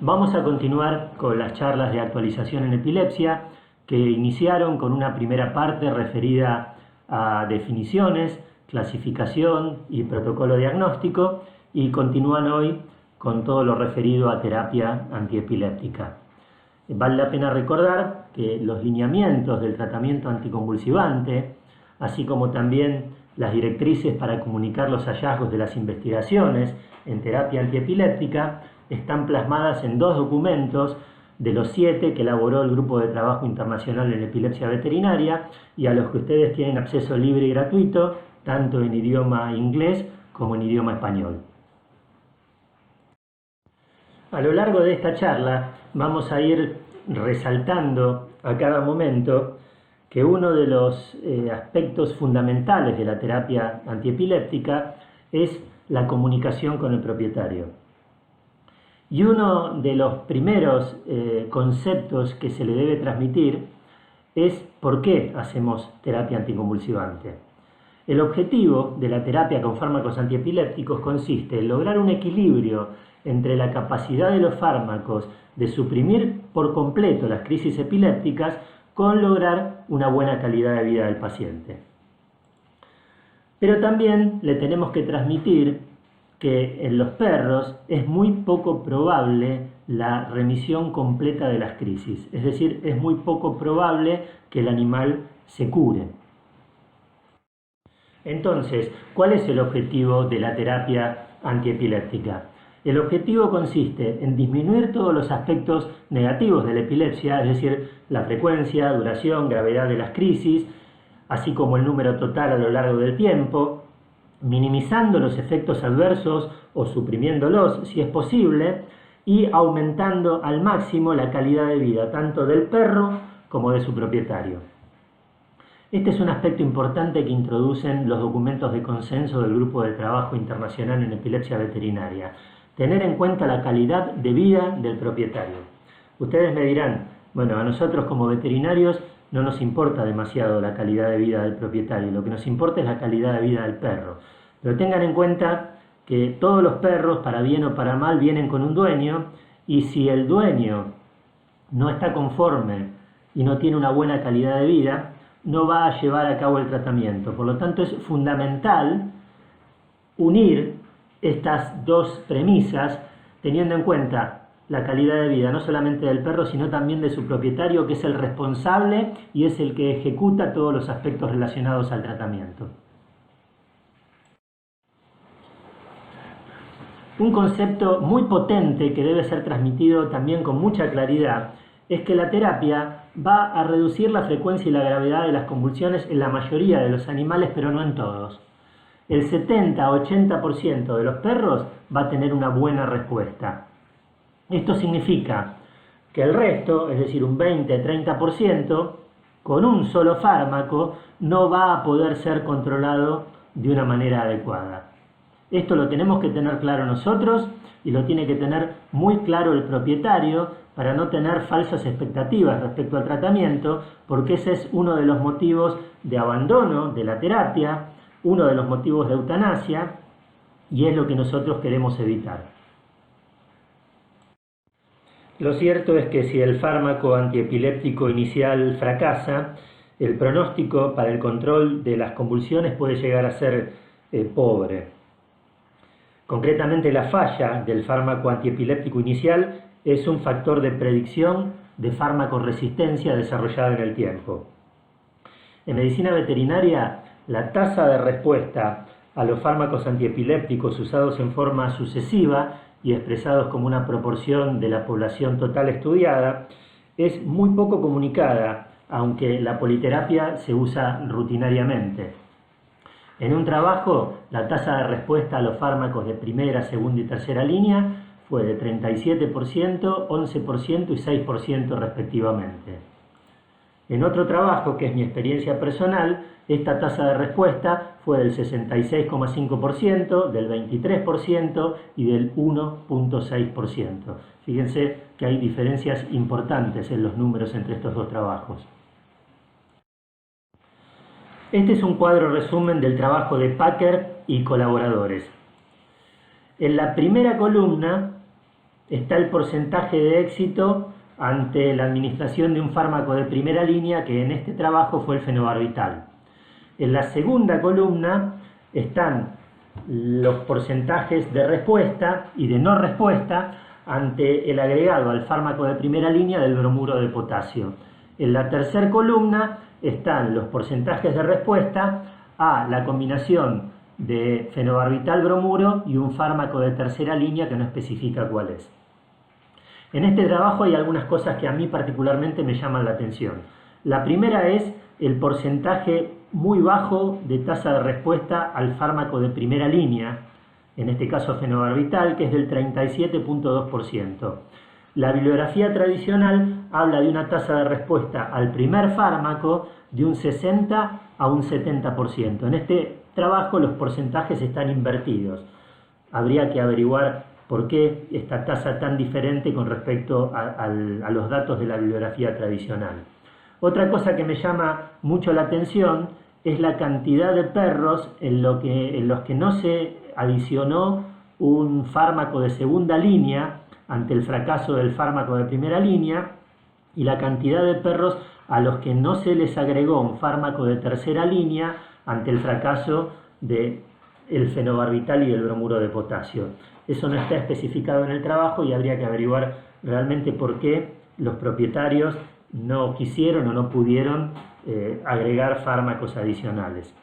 Vamos a continuar con las charlas de actualización en epilepsia que iniciaron con una primera parte referida a definiciones, clasificación y protocolo diagnóstico y continúan hoy con todo lo referido a terapia antiepiléptica. Vale la pena recordar que los lineamientos del tratamiento anticonvulsivante, así como también las directrices para comunicar los hallazgos de las investigaciones en terapia antiepiléptica, están plasmadas en 2 documentos de los 7 que elaboró el Grupo de Trabajo Internacional en Epilepsia Veterinaria y a los que ustedes tienen acceso libre y gratuito, tanto en idioma inglés como en idioma español. A lo largo de esta charla vamos a ir resaltando a cada momento que uno de los aspectos fundamentales de la terapia antiepiléptica es la comunicación con el propietario. Y uno de los primeros conceptos que se le debe transmitir es por qué hacemos terapia anticonvulsivante. El objetivo de la terapia con fármacos antiepilépticos consiste en lograr un equilibrio entre la capacidad de los fármacos de suprimir por completo las crisis epilépticas con lograr una buena calidad de vida del paciente. Pero también le tenemos que transmitir que en los perros es muy poco probable la remisión completa de las crisis, es decir, es muy poco probable que el animal se cure. Entonces, ¿cuál es el objetivo de la terapia antiepiléptica? El objetivo consiste en disminuir todos los aspectos negativos de la epilepsia, es decir, la frecuencia, duración, gravedad de las crisis, así como el número total a lo largo del tiempo, minimizando los efectos adversos o suprimiéndolos si es posible y aumentando al máximo la calidad de vida tanto del perro como de su propietario. Este es un aspecto importante que introducen los documentos de consenso del Grupo de Trabajo Internacional en Epilepsia Veterinaria. Tener en cuenta la calidad de vida del propietario. Ustedes me dirán, bueno, a nosotros como veterinarios no nos importa demasiado la calidad de vida del propietario, lo que nos importa es la calidad de vida del perro. Pero tengan en cuenta que todos los perros, para bien o para mal, vienen con un dueño, y si el dueño no está conforme y no tiene una buena calidad de vida, no va a llevar a cabo el tratamiento. Por lo tanto, es fundamental unir estas 2 premisas, teniendo en cuenta la calidad de vida no solamente del perro, sino también de su propietario, que es el responsable y es el que ejecuta todos los aspectos relacionados al tratamiento. Un concepto muy potente que debe ser transmitido también con mucha claridad es que la terapia va a reducir la frecuencia y la gravedad de las convulsiones en la mayoría de los animales, pero no en todos. El 70-80% de los perros va a tener una buena respuesta. Esto significa que el resto, es decir, un 20-30%, con un solo fármaco no va a poder ser controlado de una manera adecuada. Esto lo tenemos que tener claro nosotros y lo tiene que tener muy claro el propietario para no tener falsas expectativas respecto al tratamiento, porque ese es uno de los motivos de abandono de la terapia, uno de los motivos de eutanasia, y es lo que nosotros queremos evitar. Lo cierto es que si el fármaco antiepiléptico inicial fracasa, el pronóstico para el control de las convulsiones puede llegar a ser pobre. Concretamente, la falla del fármaco antiepiléptico inicial es un factor de predicción de farmacoresistencia desarrollada en el tiempo. En medicina veterinaria, la tasa de respuesta a los fármacos antiepilépticos usados en forma sucesiva y expresados como una proporción de la población total estudiada es muy poco comunicada, aunque la politerapia se usa rutinariamente. En un trabajo, la tasa de respuesta a los fármacos de primera, segunda y tercera línea fue de 37%, 11% y 6% respectivamente. En otro trabajo, que es mi experiencia personal, esta tasa de respuesta fue del 66,5%, del 23% y del 1,6%. Fíjense que hay diferencias importantes en los números entre estos 2 trabajos. Este es un cuadro resumen del trabajo de Packer y colaboradores. En la primera columna está el porcentaje de éxito ante la administración de un fármaco de primera línea, que en este trabajo fue el fenobarbital. En la segunda columna están los porcentajes de respuesta y de no respuesta ante el agregado al fármaco de primera línea del bromuro de potasio. En la tercera columna están los porcentajes de respuesta a la combinación de fenobarbital bromuro y un fármaco de tercera línea que no especifica cuál es. En este trabajo hay algunas cosas que a mí particularmente me llaman la atención. La primera es el porcentaje muy bajo de tasa de respuesta al fármaco de primera línea, en este caso fenobarbital, que es del 37,2%. La bibliografía tradicional habla de una tasa de respuesta al primer fármaco de un 60 a un 70%. En este trabajo los porcentajes están invertidos. Habría que averiguar por qué esta tasa tan diferente con respecto a los datos de la bibliografía tradicional. Otra cosa que me llama mucho la atención es la cantidad de perros en los que no se adicionó un fármaco de segunda línea ante el fracaso del fármaco de primera línea, y la cantidad de perros a los que no se les agregó un fármaco de tercera línea ante el fracaso del fenobarbital y del bromuro de potasio. Eso no está especificado en el trabajo y habría que averiguar realmente por qué los propietarios no quisieron o no pudieron agregar fármacos adicionales.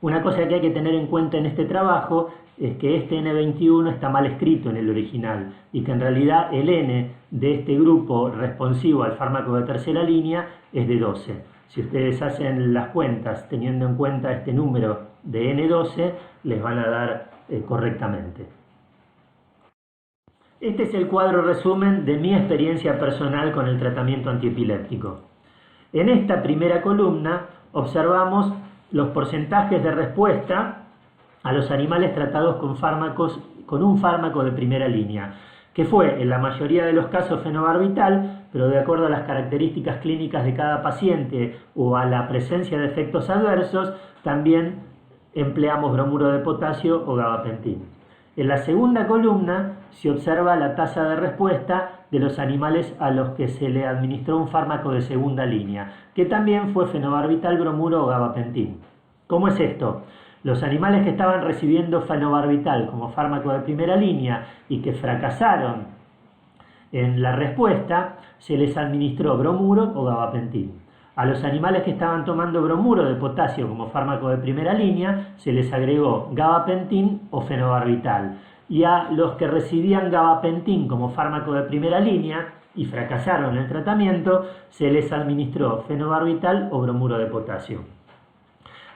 Una cosa que hay que tener en cuenta en este trabajo es que este N21 está mal escrito en el original y que en realidad el N de este grupo responsivo al fármaco de tercera línea es de 12. Si ustedes hacen las cuentas teniendo en cuenta este número de N12, les van a dar correctamente. Este es el cuadro resumen de mi experiencia personal con el tratamiento antiepiléptico. En esta primera columna observamos los porcentajes de respuesta a los animales tratados con un fármaco de primera línea, que fue en la mayoría de los casos fenobarbital, pero de acuerdo a las características clínicas de cada paciente o a la presencia de efectos adversos, también empleamos bromuro de potasio o gabapentin. En la segunda columna se observa la tasa de respuesta de los animales a los que se le administró un fármaco de segunda línea, que también fue fenobarbital, bromuro o gabapentin. ¿Cómo es esto? Los animales que estaban recibiendo fenobarbital como fármaco de primera línea y que fracasaron en la respuesta, se les administró bromuro o gabapentin. A los animales que estaban tomando bromuro de potasio como fármaco de primera línea, se les agregó gabapentin o fenobarbital. Y a los que recibían gabapentin como fármaco de primera línea y fracasaron en el tratamiento, se les administró fenobarbital o bromuro de potasio.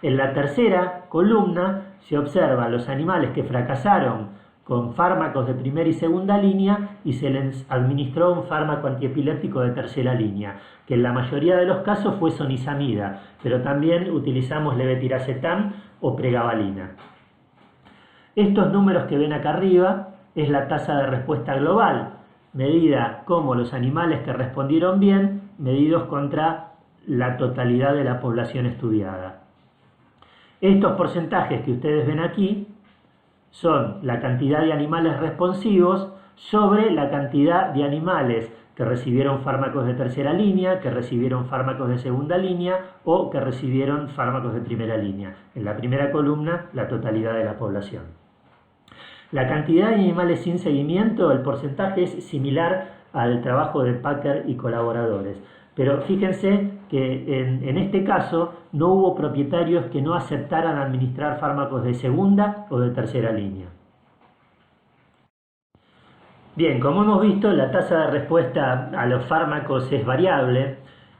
En la tercera columna se observan los animales que fracasaron con fármacos de primera y segunda línea y se les administró un fármaco antiepiléptico de tercera línea, que en la mayoría de los casos fue sonizamida, pero también utilizamos levetiracetam o pregabalina. Estos números que ven acá arriba es la tasa de respuesta global, medida como los animales que respondieron bien, medidos contra la totalidad de la población estudiada. Estos porcentajes que ustedes ven aquí son la cantidad de animales responsivos sobre la cantidad de animales que recibieron fármacos de tercera línea, que recibieron fármacos de segunda línea o que recibieron fármacos de primera línea. En la primera columna, la totalidad de la población. La cantidad de animales sin seguimiento, el porcentaje es similar al trabajo de Packer y colaboradores. Pero fíjense que en este caso no hubo propietarios que no aceptaran administrar fármacos de segunda o de tercera línea. Bien, como hemos visto, la tasa de respuesta a los fármacos es variable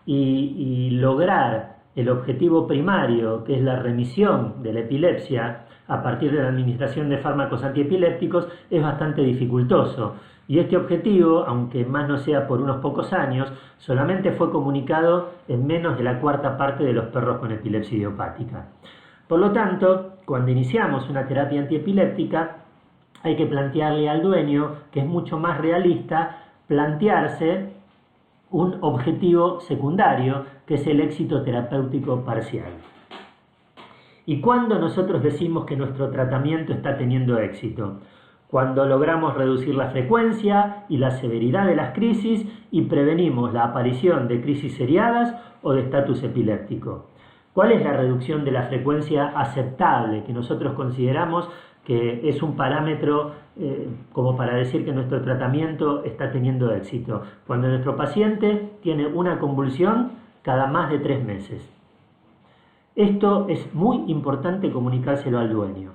y lograr el objetivo primario, que es la remisión de la epilepsia a partir de la administración de fármacos antiepilépticos, es bastante dificultoso. Y este objetivo, aunque más no sea por unos pocos años, solamente fue comunicado en menos de la cuarta parte de los perros con epilepsia idiopática. Por lo tanto, cuando iniciamos una terapia antiepiléptica, hay que plantearle al dueño que es mucho más realista plantearse un objetivo secundario, que es el éxito terapéutico parcial. ¿Y cuándo nosotros decimos que nuestro tratamiento está teniendo éxito? cuando logramos reducir la frecuencia y la severidad de las crisis y prevenimos la aparición de crisis seriadas o de estatus epiléptico. ¿Cuál es la reducción de la frecuencia aceptable que nosotros consideramos que es un parámetro como para decir que nuestro tratamiento está teniendo éxito? Cuando nuestro paciente tiene una convulsión cada más de 3 meses. Esto es muy importante comunicárselo al dueño.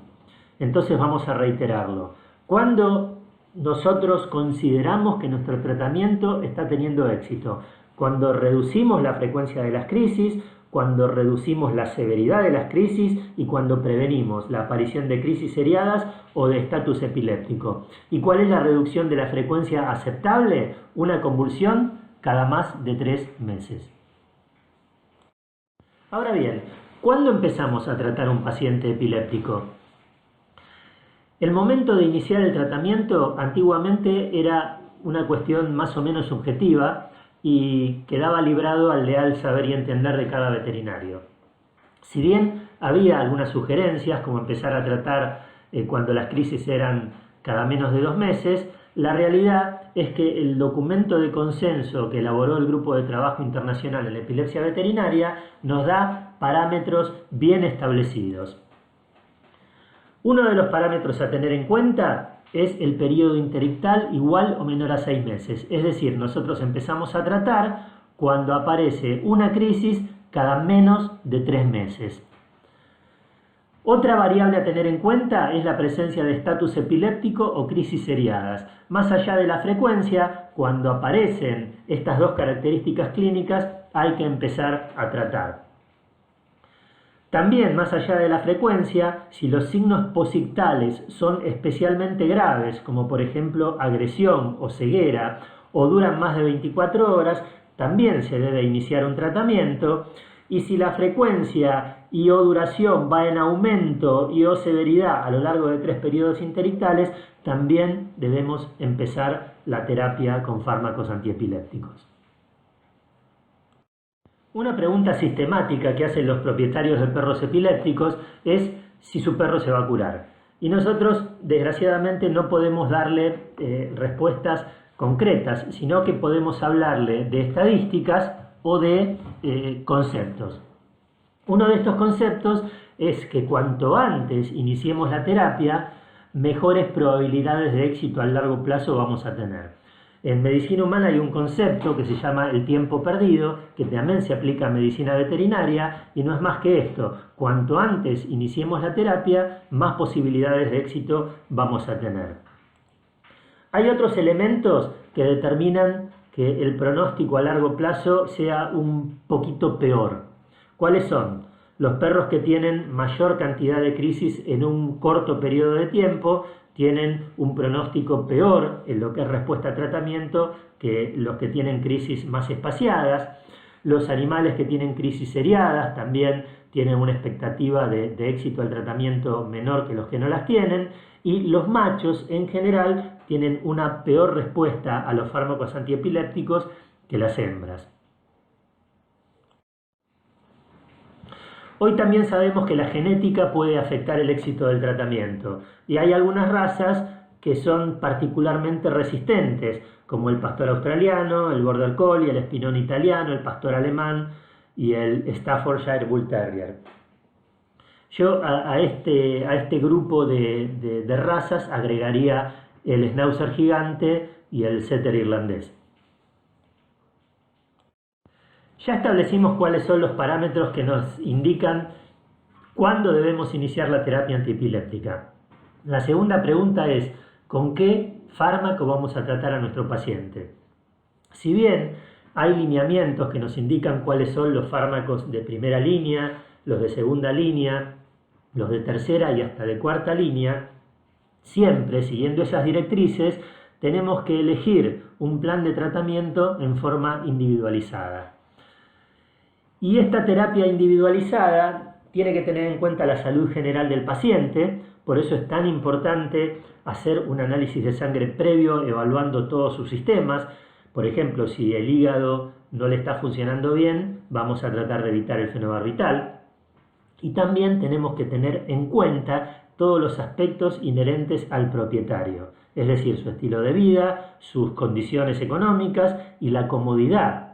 Entonces vamos a reiterarlo. Cuando nosotros consideramos que nuestro tratamiento está teniendo éxito, cuando reducimos la frecuencia de las crisis, cuando reducimos la severidad de las crisis y cuando prevenimos la aparición de crisis seriadas o de estatus epiléptico. ¿Y cuál es la reducción de la frecuencia aceptable? Una convulsión cada más de 3 meses. Ahora bien, ¿cuándo empezamos a tratar a un paciente epiléptico? El momento de iniciar el tratamiento antiguamente era una cuestión más o menos subjetiva y quedaba librado al leal saber y entender de cada veterinario. Si bien había algunas sugerencias, como empezar a tratar cuando las crisis eran cada menos de 2 meses, la realidad es que el documento de consenso que elaboró el Grupo de Trabajo Internacional en la Epilepsia Veterinaria nos da parámetros bien establecidos. Uno de los parámetros a tener en cuenta es el periodo interictal igual o menor a 6 meses. Es decir, nosotros empezamos a tratar cuando aparece una crisis cada menos de 3 meses. Otra variable a tener en cuenta es la presencia de estatus epiléptico o crisis seriadas. Más allá de la frecuencia, cuando aparecen estas dos características clínicas, hay que empezar a tratar. También, más allá de la frecuencia, si los signos posictales son especialmente graves, como por ejemplo agresión o ceguera, o duran más de 24 horas, también se debe iniciar un tratamiento. Y si la frecuencia y o duración va en aumento y o severidad a lo largo de 3 periodos interictales, también debemos empezar la terapia con fármacos antiepilépticos. Una pregunta sistemática que hacen los propietarios de perros epilépticos es si su perro se va a curar. Y nosotros, desgraciadamente, no podemos darle respuestas concretas, sino que podemos hablarle de estadísticas o de conceptos. Uno de estos conceptos es que cuanto antes iniciemos la terapia, mejores probabilidades de éxito a largo plazo vamos a tener. En medicina humana hay un concepto que se llama el tiempo perdido, que también se aplica a medicina veterinaria, y no es más que esto: cuanto antes iniciemos la terapia, más posibilidades de éxito vamos a tener. Hay otros elementos que determinan que el pronóstico a largo plazo sea un poquito peor. ¿Cuáles son? Los perros que tienen mayor cantidad de crisis en un corto periodo de tiempo tienen un pronóstico peor en lo que es respuesta a tratamiento que los que tienen crisis más espaciadas. Los animales que tienen crisis seriadas también tienen una expectativa de éxito al tratamiento menor que los que no las tienen. Y los machos en general tienen una peor respuesta a los fármacos antiepilépticos que las hembras. Hoy también sabemos que la genética puede afectar el éxito del tratamiento y hay algunas razas que son particularmente resistentes, como el pastor australiano, el border collie, el espinón italiano, el pastor alemán y el Staffordshire Bull Terrier. Yo a este grupo de razas agregaría el Schnauzer gigante y el setter irlandés. Ya establecimos cuáles son los parámetros que nos indican cuándo debemos iniciar la terapia antiepiléptica. La segunda pregunta es: ¿con qué fármaco vamos a tratar a nuestro paciente? Si bien hay lineamientos que nos indican cuáles son los fármacos de primera línea, los de segunda línea, los de tercera y hasta de cuarta línea, siempre siguiendo esas directrices tenemos que elegir un plan de tratamiento en forma individualizada. Y esta terapia individualizada tiene que tener en cuenta la salud general del paciente, por eso es tan importante hacer un análisis de sangre previo evaluando todos sus sistemas. Por ejemplo, si el hígado no le está funcionando bien, vamos a tratar de evitar el fenobarbital. Y también tenemos que tener en cuenta todos los aspectos inherentes al propietario, es decir, su estilo de vida, sus condiciones económicas y la comodidad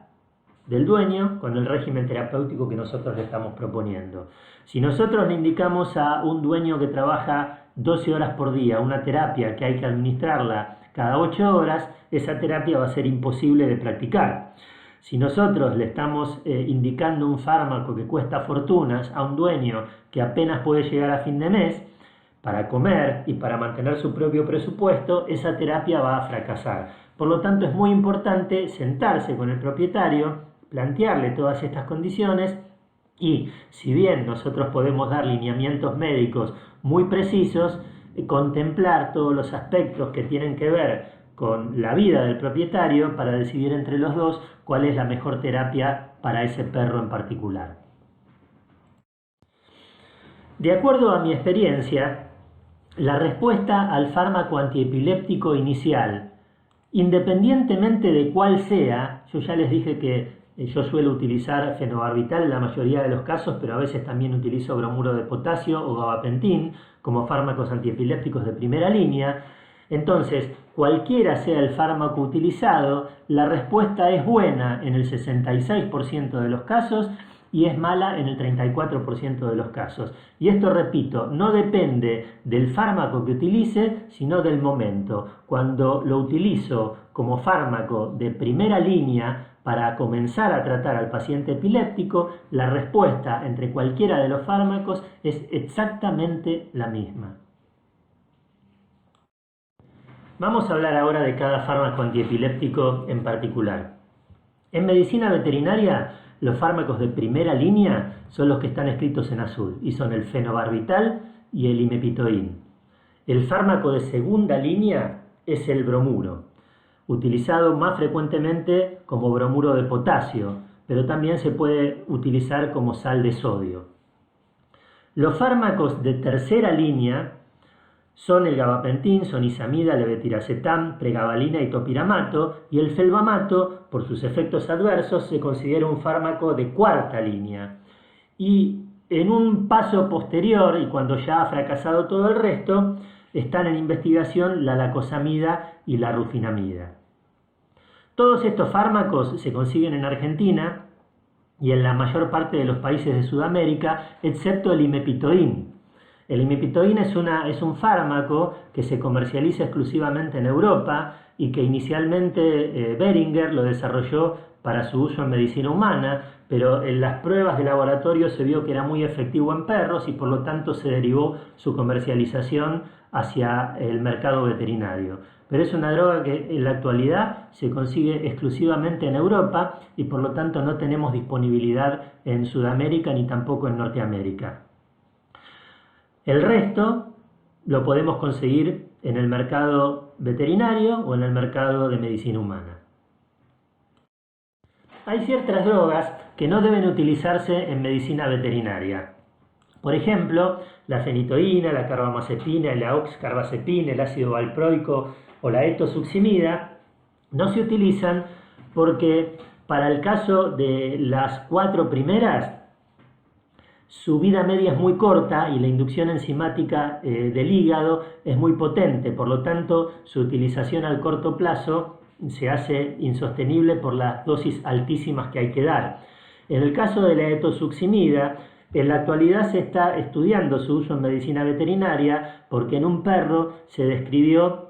del dueño con el régimen terapéutico que nosotros le estamos proponiendo. Si nosotros le indicamos a un dueño que trabaja 12 horas por día una terapia que hay que administrarla cada 8 horas, esa terapia va a ser imposible de practicar. Si nosotros le estamos indicando un fármaco que cuesta fortunas a un dueño que apenas puede llegar a fin de mes para comer y para mantener su propio presupuesto, esa terapia va a fracasar. Por lo tanto, es muy importante sentarse con el propietario, plantearle todas estas condiciones y, si bien nosotros podemos dar lineamientos médicos muy precisos, contemplar todos los aspectos que tienen que ver con la vida del propietario para decidir entre los dos cuál es la mejor terapia para ese perro en particular. De acuerdo a mi experiencia, la respuesta al fármaco antiepiléptico inicial, independientemente de cuál sea, yo ya les dije que yo suelo utilizar fenobarbital en la mayoría de los casos, pero a veces también utilizo bromuro de potasio o gabapentin como fármacos antiepilépticos de primera línea. Entonces, cualquiera sea el fármaco utilizado, la respuesta es buena en el 66% de los casos y es mala en el 34% de los casos. Y esto, repito, no depende del fármaco que utilice, sino del momento. Cuando lo utilizo como fármaco de primera línea para comenzar a tratar al paciente epiléptico, la respuesta entre cualquiera de los fármacos es exactamente la misma. Vamos a hablar ahora de cada fármaco antiepiléptico en particular. En medicina veterinaria, los fármacos de primera línea son los que están escritos en azul y son el fenobarbital y el imepitoin. El fármaco de segunda línea es el bromuro, utilizado más frecuentemente como bromuro de potasio, pero también se puede utilizar como sal de sodio. Los fármacos de tercera línea son el gabapentin, sonizamida, levetiracetam, pregabalina y topiramato, y el felbamato, por sus efectos adversos, se considera un fármaco de cuarta línea. Y en un paso posterior, y cuando ya ha fracasado todo el resto, están en investigación la lacosamida y la rufinamida. Todos estos fármacos se consiguen en Argentina y en la mayor parte de los países de Sudamérica, excepto el imepitoin. El imepitoin es un fármaco que se comercializa exclusivamente en Europa y que inicialmente Boehringer lo desarrolló para su uso en medicina humana, pero en las pruebas de laboratorio se vio que era muy efectivo en perros y por lo tanto se derivó su comercialización hacia el mercado veterinario. Pero es una droga que en la actualidad se consigue exclusivamente en Europa y por lo tanto no tenemos disponibilidad en Sudamérica ni tampoco en Norteamérica. El resto lo podemos conseguir en el mercado veterinario o en el mercado de medicina humana. Hay ciertas drogas que no deben utilizarse en medicina veterinaria. Por ejemplo, la fenitoína, la carbamazepina, la oxcarbazepina, el ácido valproico o la etosuximida no se utilizan porque para el caso de las 4 primeras, su vida media es muy corta y la inducción enzimática del hígado es muy potente, por lo tanto su utilización al corto plazo se hace insostenible por las dosis altísimas que hay que dar. En el caso de la etosuximida, en la actualidad se está estudiando su uso en medicina veterinaria porque en un perro se describió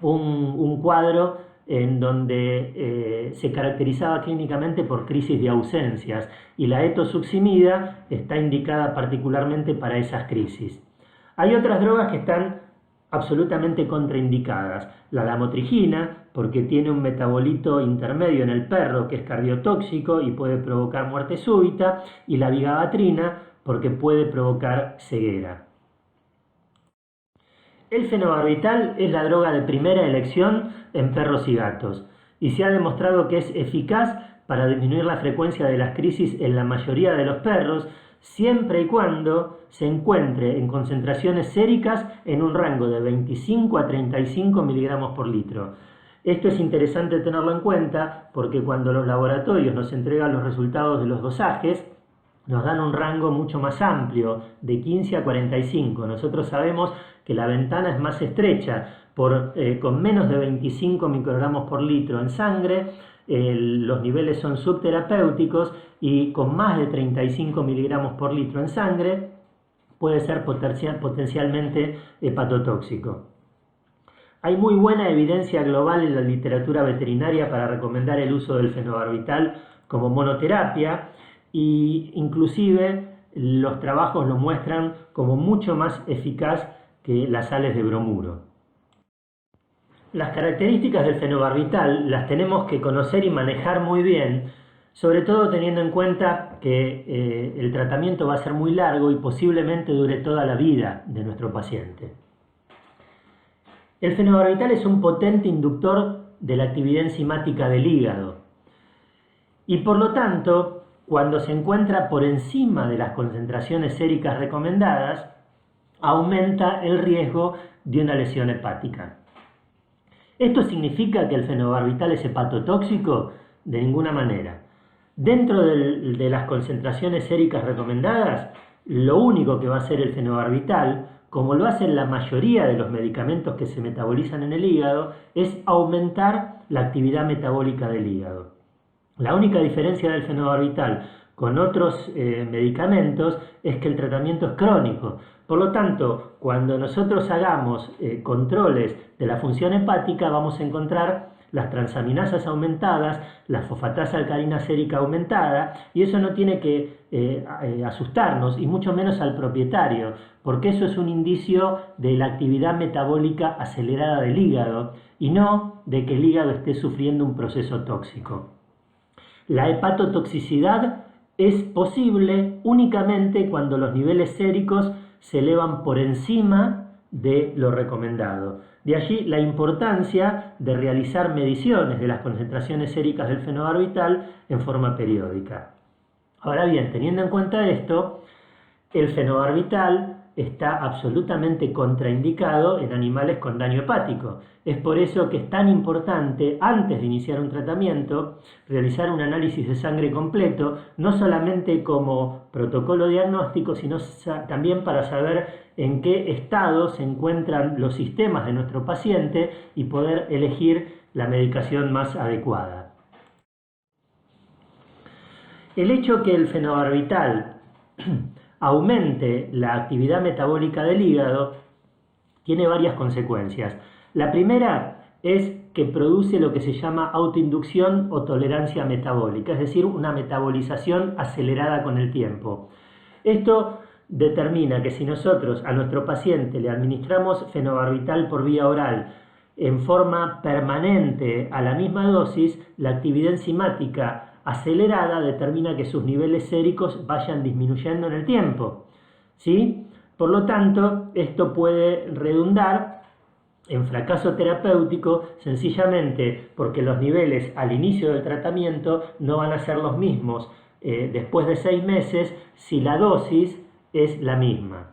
un cuadro en donde se caracterizaba clínicamente por crisis de ausencias y la etosuximida está indicada particularmente para esas crisis. Hay otras drogas que están absolutamente contraindicadas. La lamotrigina, porque tiene un metabolito intermedio en el perro que es cardiotóxico y puede provocar muerte súbita, y la vigabatrina, porque puede provocar ceguera. El fenobarbital es la droga de primera elección en perros y gatos y se ha demostrado que es eficaz para disminuir la frecuencia de las crisis en la mayoría de los perros, siempre y cuando se encuentre en concentraciones séricas en un rango de 25 a 35 miligramos por litro. Esto es interesante tenerlo en cuenta porque cuando los laboratorios nos entregan los resultados de los dosajes, nos dan un rango mucho más amplio, de 15 a 45. Nosotros sabemos que la ventana es más estrecha, con menos de 25 microgramos por litro en sangre, los niveles son subterapéuticos, y con más de 35 miligramos por litro en sangre puede ser potencialmente hepatotóxico. Hay muy buena evidencia global en la literatura veterinaria para recomendar el uso del fenobarbital como monoterapia, y inclusive los trabajos lo muestran como mucho más eficaz que las sales de bromuro. Las características del fenobarbital las tenemos que conocer y manejar muy bien, sobre todo teniendo en cuenta que el tratamiento va a ser muy largo y posiblemente dure toda la vida de nuestro paciente. El fenobarbital es un potente inductor de la actividad enzimática del hígado y por lo tanto, cuando se encuentra por encima de las concentraciones séricas recomendadas, aumenta el riesgo de una lesión hepática. ¿Esto significa que el fenobarbital es hepatotóxico? De ninguna manera. Dentro de las concentraciones séricas recomendadas, lo único que va a hacer el fenobarbital, como lo hacen la mayoría de los medicamentos que se metabolizan en el hígado, es aumentar la actividad metabólica del hígado. La única diferencia del fenobarbital con otros medicamentos es que el tratamiento es crónico. Por lo tanto, cuando nosotros hagamos controles de la función hepática, vamos a encontrar las transaminasas aumentadas, la fosfatasa alcalina sérica aumentada, y eso no tiene que asustarnos, y mucho menos al propietario, porque eso es un indicio de la actividad metabólica acelerada del hígado, y no de que el hígado esté sufriendo un proceso tóxico. La hepatotoxicidad es posible únicamente cuando los niveles séricos se elevan por encima de lo recomendado. De allí la importancia de realizar mediciones de las concentraciones séricas del fenobarbital en forma periódica. Ahora bien, teniendo en cuenta esto, el fenobarbital está absolutamente contraindicado en animales con daño hepático. Es por eso que es tan importante, antes de iniciar un tratamiento, realizar un análisis de sangre completo, no solamente como protocolo diagnóstico, sino también para saber en qué estado se encuentran los sistemas de nuestro paciente y poder elegir la medicación más adecuada. El hecho que el fenobarbital aumente la actividad metabólica del hígado tiene varias consecuencias. La primera es que produce lo que se llama autoinducción o tolerancia metabólica, es decir, una metabolización acelerada con el tiempo. Esto determina que si nosotros a nuestro paciente le administramos fenobarbital por vía oral en forma permanente a la misma dosis, la actividad enzimática acelerada determina que sus niveles séricos vayan disminuyendo en el tiempo, ¿sí? Por lo tanto, esto puede redundar en fracaso terapéutico sencillamente porque los niveles al inicio del tratamiento no van a ser los mismos después de 6 meses si la dosis es la misma.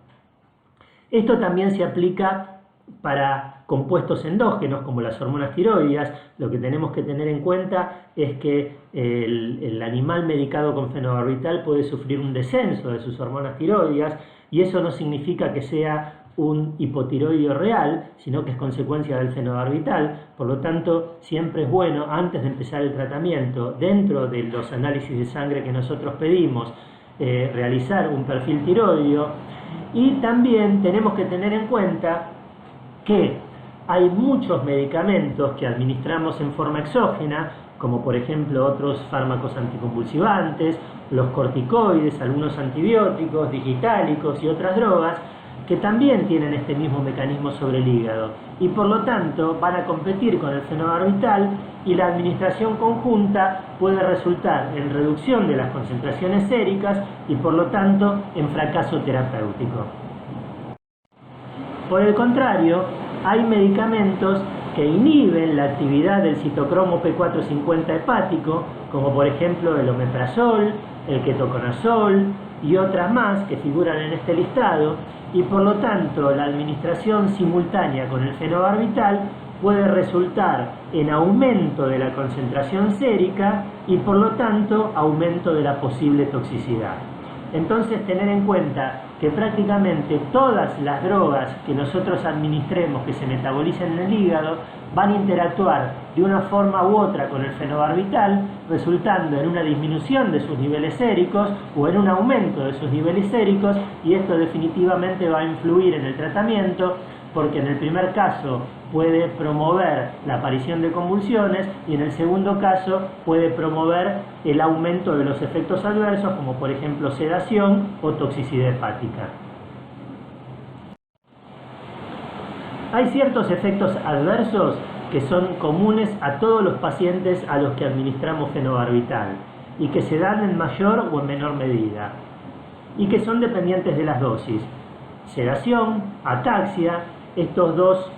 Esto también se aplica para compuestos endógenos como las hormonas tiroideas. Lo que tenemos que tener en cuenta es que el animal medicado con fenobarbital puede sufrir un descenso de sus hormonas tiroideas, y eso no significa que sea un hipotiroideo real, sino que es consecuencia del fenobarbital. Por lo tanto, siempre es bueno, antes de empezar el tratamiento, dentro de los análisis de sangre que nosotros pedimos, realizar un perfil tiroideo. Y también tenemos que tener en cuenta que hay muchos medicamentos que administramos en forma exógena, como por ejemplo otros fármacos anticonvulsivantes, los corticoides, algunos antibióticos, digitálicos y otras drogas, que también tienen este mismo mecanismo sobre el hígado y por lo tanto van a competir con el fenobarbital, y la administración conjunta puede resultar en reducción de las concentraciones séricas y por lo tanto en fracaso terapéutico. Por el contrario, hay medicamentos que inhiben la actividad del citocromo P450 hepático, como por ejemplo el omeprazol, el ketoconazol y otras más que figuran en este listado, y por lo tanto la administración simultánea con el fenobarbital puede resultar en aumento de la concentración sérica y por lo tanto aumento de la posible toxicidad. Entonces, tener en cuenta que prácticamente todas las drogas que nosotros administremos, que se metabolicen en el hígado, van a interactuar de una forma u otra con el fenobarbital, resultando en una disminución de sus niveles séricos o en un aumento de sus niveles séricos, y esto definitivamente va a influir en el tratamiento, porque en el primer caso puede promover la aparición de convulsiones y en el segundo caso puede promover el aumento de los efectos adversos, como por ejemplo sedación o toxicidad hepática. Hay ciertos efectos adversos que son comunes a todos los pacientes a los que administramos fenobarbital y que se dan en mayor o en menor medida y que son dependientes de las dosis. Sedación, ataxia, estos dos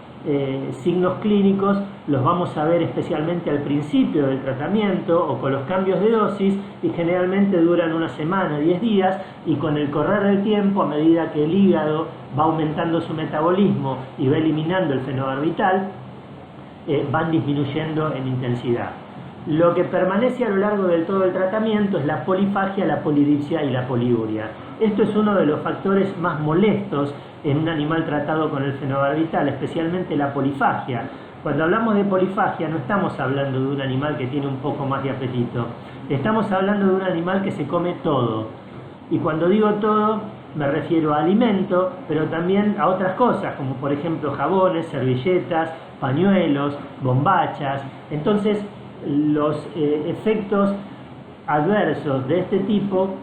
signos clínicos los vamos a ver especialmente al principio del tratamiento o con los cambios de dosis, y generalmente duran una semana, 10 días, y con el correr del tiempo, a medida que el hígado va aumentando su metabolismo y va eliminando el fenobarbital, van disminuyendo en intensidad. Lo que permanece a lo largo del todo el tratamiento es la polifagia, la polidipsia y la poliuria. Esto es uno de los factores más molestos en un animal tratado con el fenobarbital, especialmente la polifagia. Cuando hablamos de polifagia no estamos hablando de un animal que tiene un poco más de apetito, estamos hablando de un animal que se come todo. Y cuando digo todo, me refiero a alimento, pero también a otras cosas, como por ejemplo jabones, servilletas, pañuelos, bombachas. Entonces, los efectos adversos de este tipo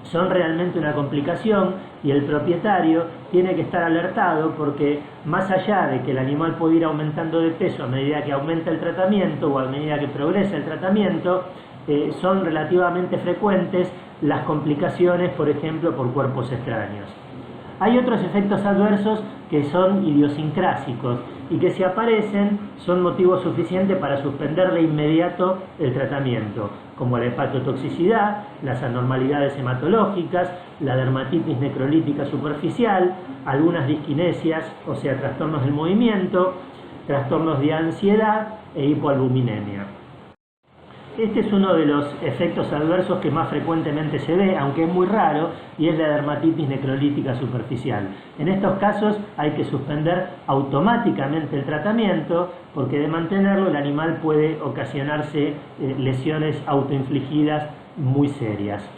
son realmente una complicación, y el propietario tiene que estar alertado, porque más allá de que el animal puede ir aumentando de peso a medida que aumenta el tratamiento o a medida que progresa el tratamiento, son relativamente frecuentes las complicaciones, por ejemplo, por cuerpos extraños. Hay otros efectos adversos que son idiosincrásicos y que, si aparecen, son motivo suficiente para suspender de inmediato el tratamiento, como la hepatotoxicidad, las anormalidades hematológicas, la dermatitis necrolítica superficial, algunas disquinesias, o sea, trastornos del movimiento, trastornos de ansiedad e hipoalbuminemia. Este es uno de los efectos adversos que más frecuentemente se ve, aunque es muy raro, y es la dermatitis necrolítica superficial. En estos casos hay que suspender automáticamente el tratamiento, porque de mantenerlo el animal puede ocasionarse lesiones autoinfligidas muy serias.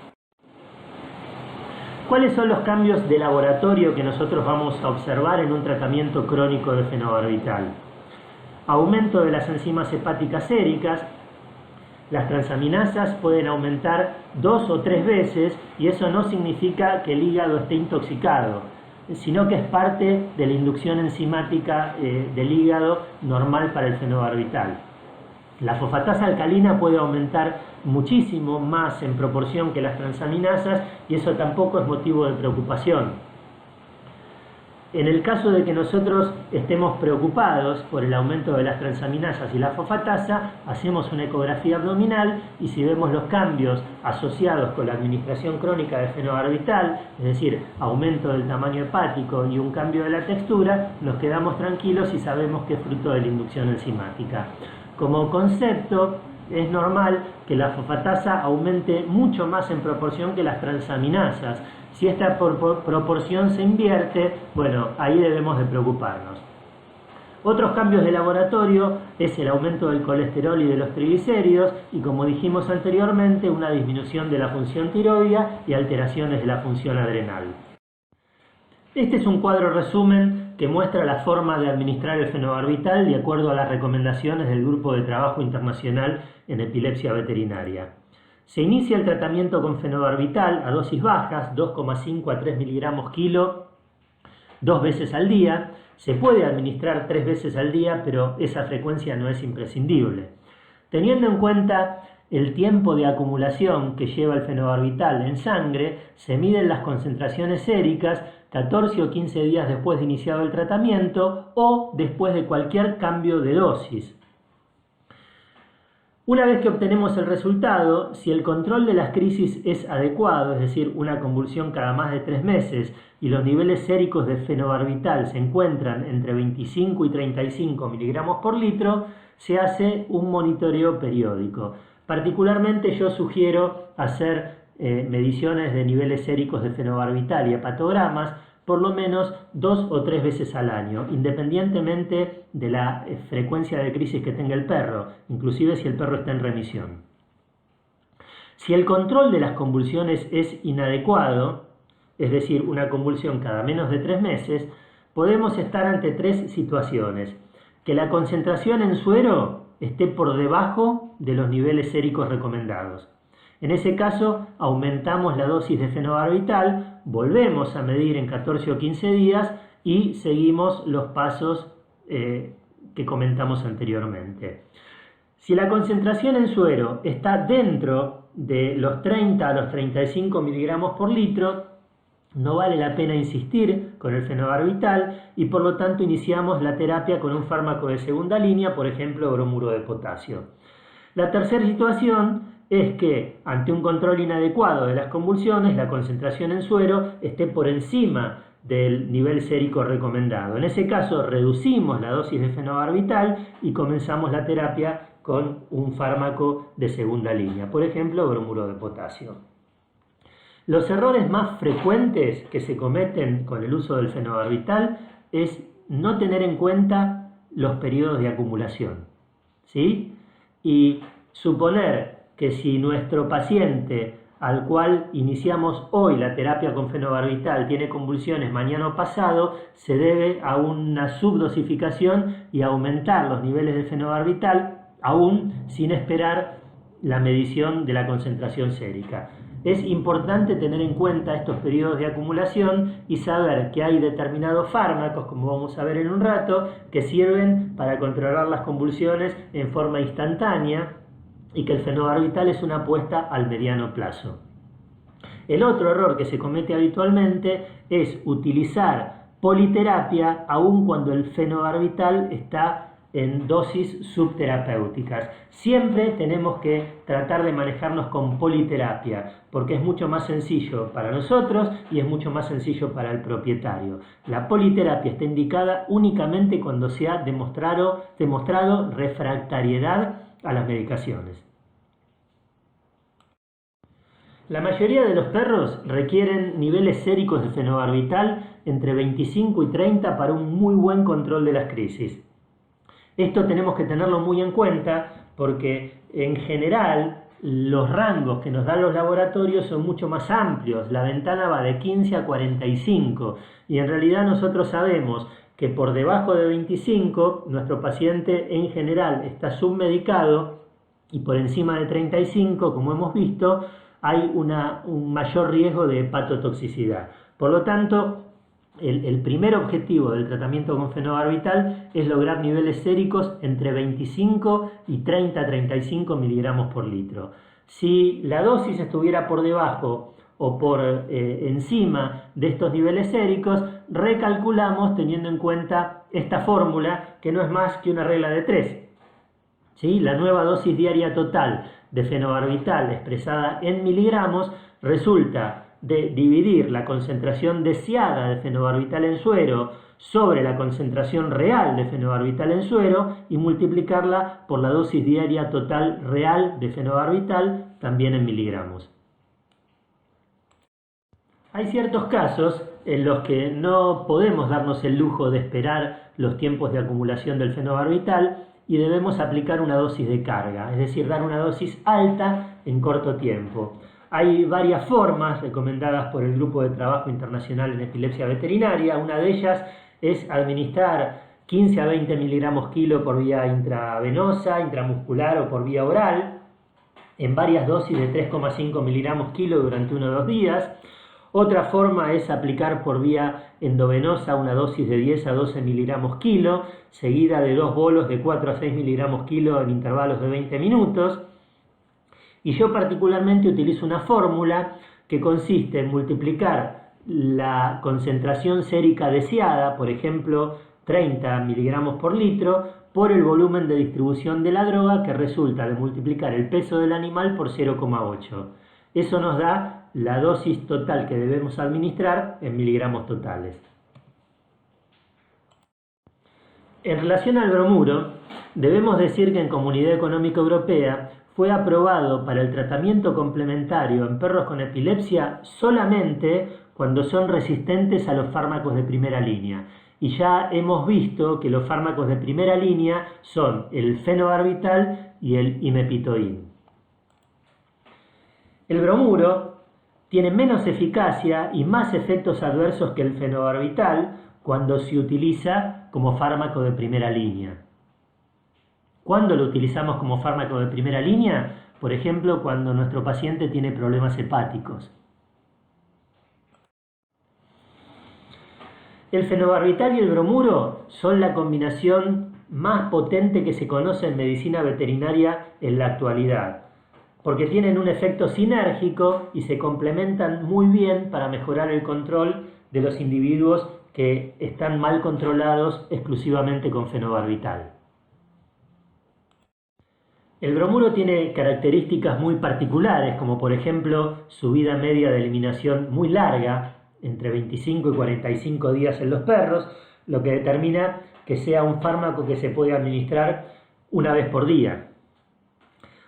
¿Cuáles son los cambios de laboratorio que nosotros vamos a observar en un tratamiento crónico de fenobarbital? Aumento de las enzimas hepáticas séricas. Las transaminasas pueden aumentar 2 o 3 veces, y eso no significa que el hígado esté intoxicado, sino que es parte de la inducción enzimática del hígado normal para el fenobarbital. La fosfatasa alcalina puede aumentar muchísimo más en proporción que las transaminasas, y eso tampoco es motivo de preocupación. En el caso de que nosotros estemos preocupados por el aumento de las transaminasas y la fosfatasa, hacemos una ecografía abdominal, y si vemos los cambios asociados con la administración crónica de fenobarbital, es decir, aumento del tamaño hepático y un cambio de la textura, nos quedamos tranquilos y sabemos que es fruto de la inducción enzimática. Como concepto, es normal que la fosfatasa aumente mucho más en proporción que las transaminasas. Si esta proporción se invierte, bueno, ahí debemos de preocuparnos. Otros cambios de laboratorio es el aumento del colesterol y de los triglicéridos, y, como dijimos anteriormente, una disminución de la función tiroidea y alteraciones de la función adrenal. Este es un cuadro resumen que muestra la forma de administrar el fenobarbital de acuerdo a las recomendaciones del Grupo de Trabajo Internacional en Epilepsia Veterinaria. Se inicia el tratamiento con fenobarbital a dosis bajas, 2,5 a 3 miligramos kilo, 2 veces al día. Se puede administrar 3 veces al día, pero esa frecuencia no es imprescindible. Teniendo en cuenta el tiempo de acumulación que lleva el fenobarbital en sangre, se miden las concentraciones séricas 14 o 15 días después de iniciado el tratamiento o después de cualquier cambio de dosis. Una vez que obtenemos el resultado, si el control de las crisis es adecuado, es decir, una convulsión cada más de 3 meses, y los niveles séricos de fenobarbital se encuentran entre 25 y 35 miligramos por litro, se hace un monitoreo periódico. Particularmente yo sugiero hacer mediciones de niveles séricos de fenobarbital y hepatogramas por lo menos 2 o 3 veces al año, independientemente de la frecuencia de crisis que tenga el perro, inclusive si el perro está en remisión. Si el control de las convulsiones es inadecuado, es decir, una convulsión cada menos de 3 meses, podemos estar ante 3 situaciones. Que la concentración en suero esté por debajo de los niveles séricos recomendados. En ese caso, aumentamos la dosis de fenobarbital, volvemos a medir en 14 o 15 días y seguimos los pasos que comentamos anteriormente. Si la concentración en suero está dentro de los 30 a los 35 miligramos por litro, no vale la pena insistir con el fenobarbital y por lo tanto iniciamos la terapia con un fármaco de segunda línea, por ejemplo, bromuro de potasio. La tercera situación es que ante un control inadecuado de las convulsiones, la concentración en suero esté por encima del nivel sérico recomendado. En ese caso, reducimos la dosis de fenobarbital y comenzamos la terapia con un fármaco de segunda línea, por ejemplo, bromuro de potasio. Los errores más frecuentes que se cometen con el uso del fenobarbital es no tener en cuenta los periodos de acumulación, ¿sí? Y suponer que si nuestro paciente al cual iniciamos hoy la terapia con fenobarbital tiene convulsiones mañana o pasado, se debe a una subdosificación y aumentar los niveles de fenobarbital aún sin esperar la medición de la concentración sérica. Es importante tener en cuenta estos periodos de acumulación y saber que hay determinados fármacos, como vamos a ver en un rato, que sirven para controlar las convulsiones en forma instantánea y que el fenobarbital es una apuesta al mediano plazo. El otro error que se comete habitualmente es utilizar politerapia aun cuando el fenobarbital está en dosis subterapéuticas. Siempre tenemos que tratar de manejarnos con politerapia, porque es mucho más sencillo para nosotros y es mucho más sencillo para el propietario. La politerapia está indicada únicamente cuando se ha demostrado refractariedad a las medicaciones. La mayoría de los perros requieren niveles séricos de fenobarbital entre 25 y 30 para un muy buen control de las crisis. Esto tenemos que tenerlo muy en cuenta porque en general los rangos que nos dan los laboratorios son mucho más amplios. La ventana va de 15 a 45 y en realidad nosotros sabemos que por debajo de 25 nuestro paciente en general está submedicado y por encima de 35, como hemos visto, hay un mayor riesgo de hepatotoxicidad. Por lo tanto, el primer objetivo del tratamiento con fenobarbital es lograr niveles séricos entre 25 y 30-35 miligramos por litro. Si la dosis estuviera por debajo o por encima de estos niveles séricos, recalculamos teniendo en cuenta esta fórmula que no es más que una regla de 3. ¿Sí? La nueva dosis diaria total de fenobarbital expresada en miligramos resulta de dividir la concentración deseada de fenobarbital en suero sobre la concentración real de fenobarbital en suero y multiplicarla por la dosis diaria total real de fenobarbital también en miligramos. Hay ciertos casos en los que no podemos darnos el lujo de esperar los tiempos de acumulación del fenobarbital y debemos aplicar una dosis de carga, es decir, dar una dosis alta en corto tiempo. Hay varias formas recomendadas por el Grupo de Trabajo Internacional en Epilepsia Veterinaria. Una de ellas es administrar 15 a 20 miligramos kilo por vía intravenosa, intramuscular o por vía oral, en varias dosis de 3,5 miligramos kilo durante 1 o 2 días. Otra forma es aplicar por vía endovenosa una dosis de 10 a 12 miligramos kilo, seguida de 2 bolos de 4 a 6 miligramos kilo en intervalos de 20 minutos. Y yo particularmente utilizo una fórmula que consiste en multiplicar la concentración sérica deseada, por ejemplo 30 miligramos por litro, por el volumen de distribución de la droga, que resulta de multiplicar el peso del animal por 0,8. Eso nos da la dosis total que debemos administrar en miligramos totales. En relación al bromuro, debemos decir que en Comunidad Económica Europea fue aprobado para el tratamiento complementario en perros con epilepsia solamente cuando son resistentes a los fármacos de primera línea. Y ya hemos visto que los fármacos de primera línea son el fenobarbital y el imepitoín. El bromuro tiene menos eficacia y más efectos adversos que el fenobarbital cuando se utiliza como fármaco de primera línea. ¿Cuándo lo utilizamos como fármaco de primera línea? Por ejemplo, cuando nuestro paciente tiene problemas hepáticos. El fenobarbital y el bromuro son la combinación más potente que se conoce en medicina veterinaria en la actualidad, porque tienen un efecto sinérgico y se complementan muy bien para mejorar el control de los individuos que están mal controlados exclusivamente con fenobarbital. El bromuro tiene características muy particulares, como por ejemplo su vida media de eliminación muy larga, entre 25 y 45 días en los perros, lo que determina que sea un fármaco que se puede administrar una vez por día.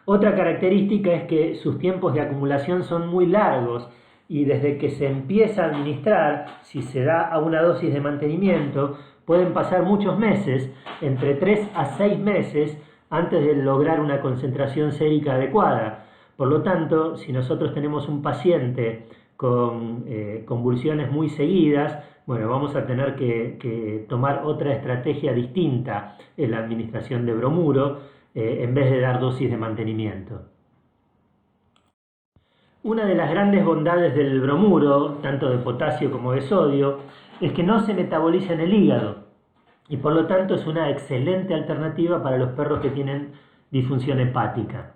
Otra característica es que sus tiempos de acumulación son muy largos y desde que se empieza a administrar, si se da a una dosis de mantenimiento, pueden pasar muchos meses, entre 3 a 6 meses, antes de lograr una concentración sérica adecuada. Por lo tanto, si nosotros tenemos un paciente con convulsiones muy seguidas, bueno, vamos a tener que tomar otra estrategia distinta en la administración de bromuro en vez de dar dosis de mantenimiento. Una de las grandes bondades del bromuro, tanto de potasio como de sodio, es que no se metaboliza en el hígado y por lo tanto es una excelente alternativa para los perros que tienen disfunción hepática.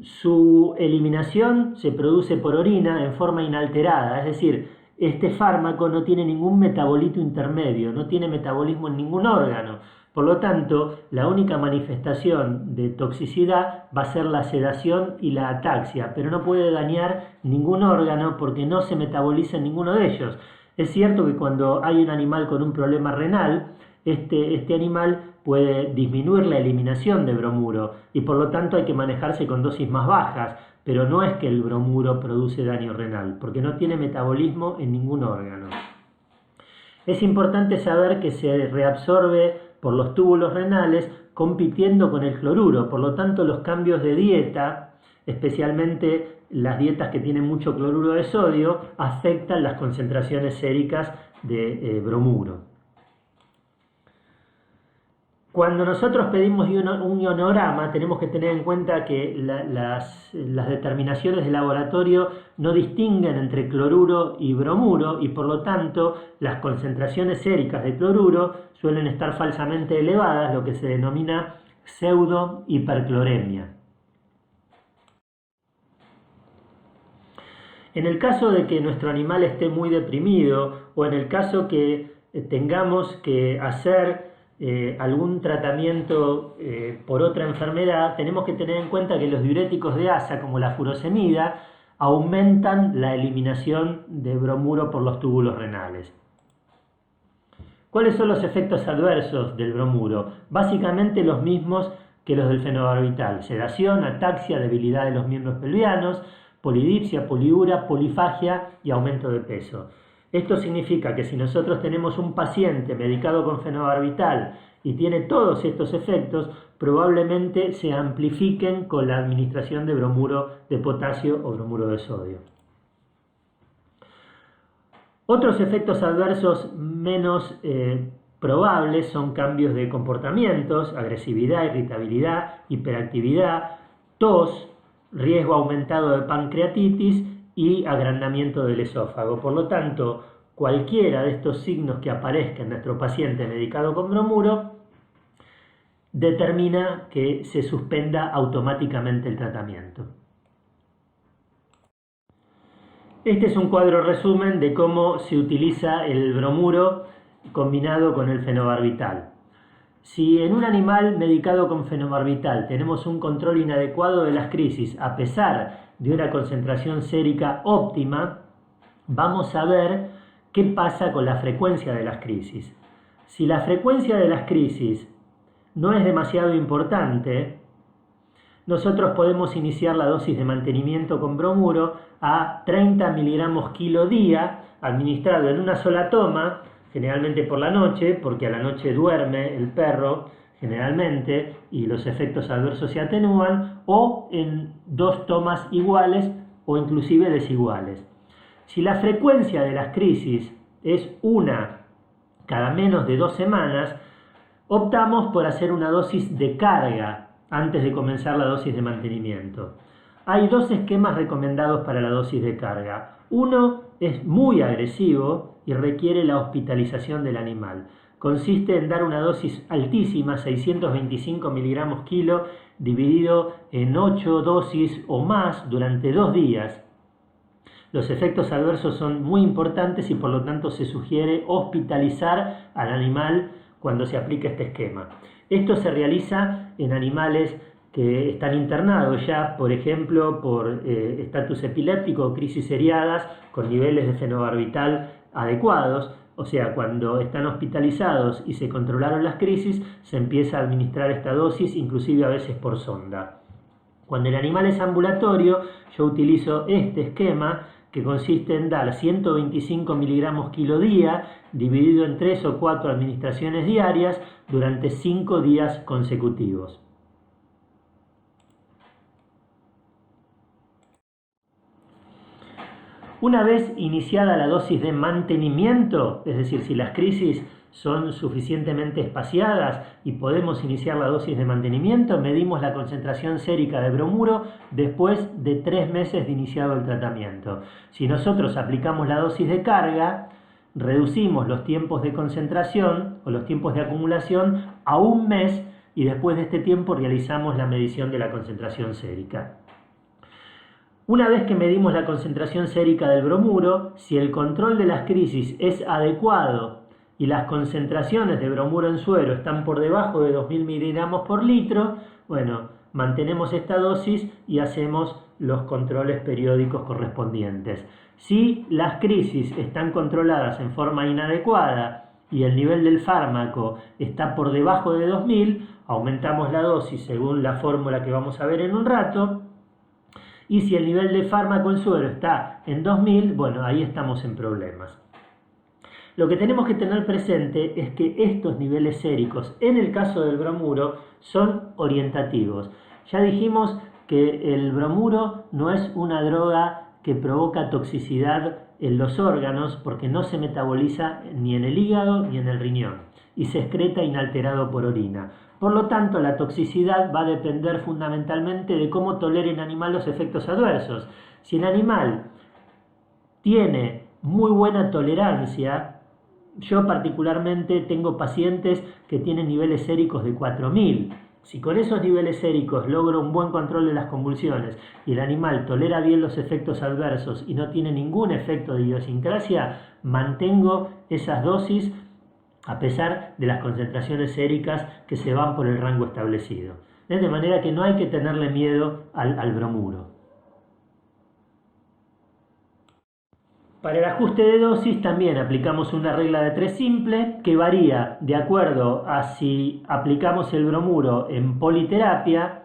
Su eliminación se produce por orina en forma inalterada, es decir, este fármaco no tiene ningún metabolito intermedio, no tiene metabolismo en ningún órgano. Por lo tanto, la única manifestación de toxicidad va a ser la sedación y la ataxia, pero no puede dañar ningún órgano porque no se metaboliza en ninguno de ellos. Es cierto que cuando hay un animal con un problema renal, este animal puede disminuir la eliminación de bromuro y por lo tanto hay que manejarse con dosis más bajas, pero no es que el bromuro produce daño renal, porque no tiene metabolismo en ningún órgano. Es importante saber que se reabsorbe por los túbulos renales compitiendo con el cloruro, por lo tanto los cambios de dieta, especialmente las dietas que tienen mucho cloruro de sodio, afectan las concentraciones séricas de bromuro. Cuando nosotros pedimos un ionograma, tenemos que tener en cuenta que las determinaciones de laboratorio no distinguen entre cloruro y bromuro y por lo tanto las concentraciones séricas de cloruro suelen estar falsamente elevadas, lo que se denomina pseudo-hipercloremia. En el caso de que nuestro animal esté muy deprimido o en el caso que tengamos que hacer algún tratamiento por otra enfermedad, tenemos que tener en cuenta que los diuréticos de asa, como la furosemida, aumentan la eliminación de bromuro por los túbulos renales. ¿Cuáles son los efectos adversos del bromuro? Básicamente los mismos que los del fenobarbital: sedación, ataxia, debilidad de los miembros pelvianos, polidipsia, poliuria, polifagia y aumento de peso. Esto significa que si nosotros tenemos un paciente medicado con fenobarbital y tiene todos estos efectos, probablemente se amplifiquen con la administración de bromuro de potasio o bromuro de sodio. Otros efectos adversos menos probables son cambios de comportamientos, agresividad, irritabilidad, hiperactividad, tos, riesgo aumentado de pancreatitis y agrandamiento del esófago. Por lo tanto, cualquiera de estos signos que aparezca en nuestro paciente medicado con bromuro determina que se suspenda automáticamente el tratamiento. Este es un cuadro resumen de cómo se utiliza el bromuro combinado con el fenobarbital. Si en un animal medicado con fenobarbital tenemos un control inadecuado de las crisis a pesar de una concentración sérica óptima, vamos a ver qué pasa con la frecuencia de las crisis. Si la frecuencia de las crisis no es demasiado importante, nosotros podemos iniciar la dosis de mantenimiento con bromuro a 30 miligramos kilo día, administrado en una sola toma, generalmente por la noche, porque a la noche duerme el perro generalmente y los efectos adversos se atenúan, o en 2 tomas iguales o inclusive desiguales. Si la frecuencia de las crisis es una cada menos de 2 semanas, optamos por hacer una dosis de carga antes de comenzar la dosis de mantenimiento. Hay 2 esquemas recomendados para la dosis de carga. Uno es muy agresivo y requiere la hospitalización del animal. Consiste en dar una dosis altísima, 625 miligramos kilo, dividido en 8 dosis o más durante 2 días. Los efectos adversos son muy importantes y por lo tanto se sugiere hospitalizar al animal cuando se aplica este esquema. Esto se realiza en animales que están internados ya, por ejemplo, por estatus epiléptico o crisis seriadas con niveles de fenobarbital adecuados. O sea, cuando están hospitalizados y se controlaron las crisis, se empieza a administrar esta dosis, inclusive a veces por sonda. Cuando el animal es ambulatorio, yo utilizo este esquema que consiste en dar 125 miligramos kilo día, dividido en 3 o 4 administraciones diarias durante 5 días consecutivos. Una vez iniciada la dosis de mantenimiento, es decir, si las crisis son suficientemente espaciadas y podemos iniciar la dosis de mantenimiento, medimos la concentración sérica de bromuro después de 3 meses de iniciado el tratamiento. Si nosotros aplicamos la dosis de carga, reducimos los tiempos de concentración o los tiempos de acumulación a 1 mes y después de este tiempo realizamos la medición de la concentración sérica. Una vez que medimos la concentración sérica del bromuro, si el control de las crisis es adecuado y las concentraciones de bromuro en suero están por debajo de 2000 miligramos por litro, bueno, mantenemos esta dosis y hacemos los controles periódicos correspondientes. Si las crisis están controladas en forma inadecuada y el nivel del fármaco está por debajo de 2000, aumentamos la dosis según la fórmula que vamos a ver en un rato. Y si el nivel de fármaco en suero está en 2000, bueno, ahí estamos en problemas. Lo que tenemos que tener presente es que estos niveles séricos, en el caso del bromuro, son orientativos. Ya dijimos que el bromuro no es una droga que provoca toxicidad en los órganos porque no se metaboliza ni en el hígado ni en el riñón y se excreta inalterado por orina. Por lo tanto, la toxicidad va a depender fundamentalmente de cómo tolere el animal los efectos adversos. Si el animal tiene muy buena tolerancia, yo particularmente tengo pacientes que tienen niveles séricos de 4000. Si con esos niveles séricos logro un buen control de las convulsiones y el animal tolera bien los efectos adversos y no tiene ningún efecto de idiosincrasia, mantengo esas dosis a pesar de las concentraciones séricas que se van por el rango establecido. De manera que no hay que tenerle miedo al bromuro. Para el ajuste de dosis también aplicamos una regla de 3 simple que varía de acuerdo a si aplicamos el bromuro en politerapia,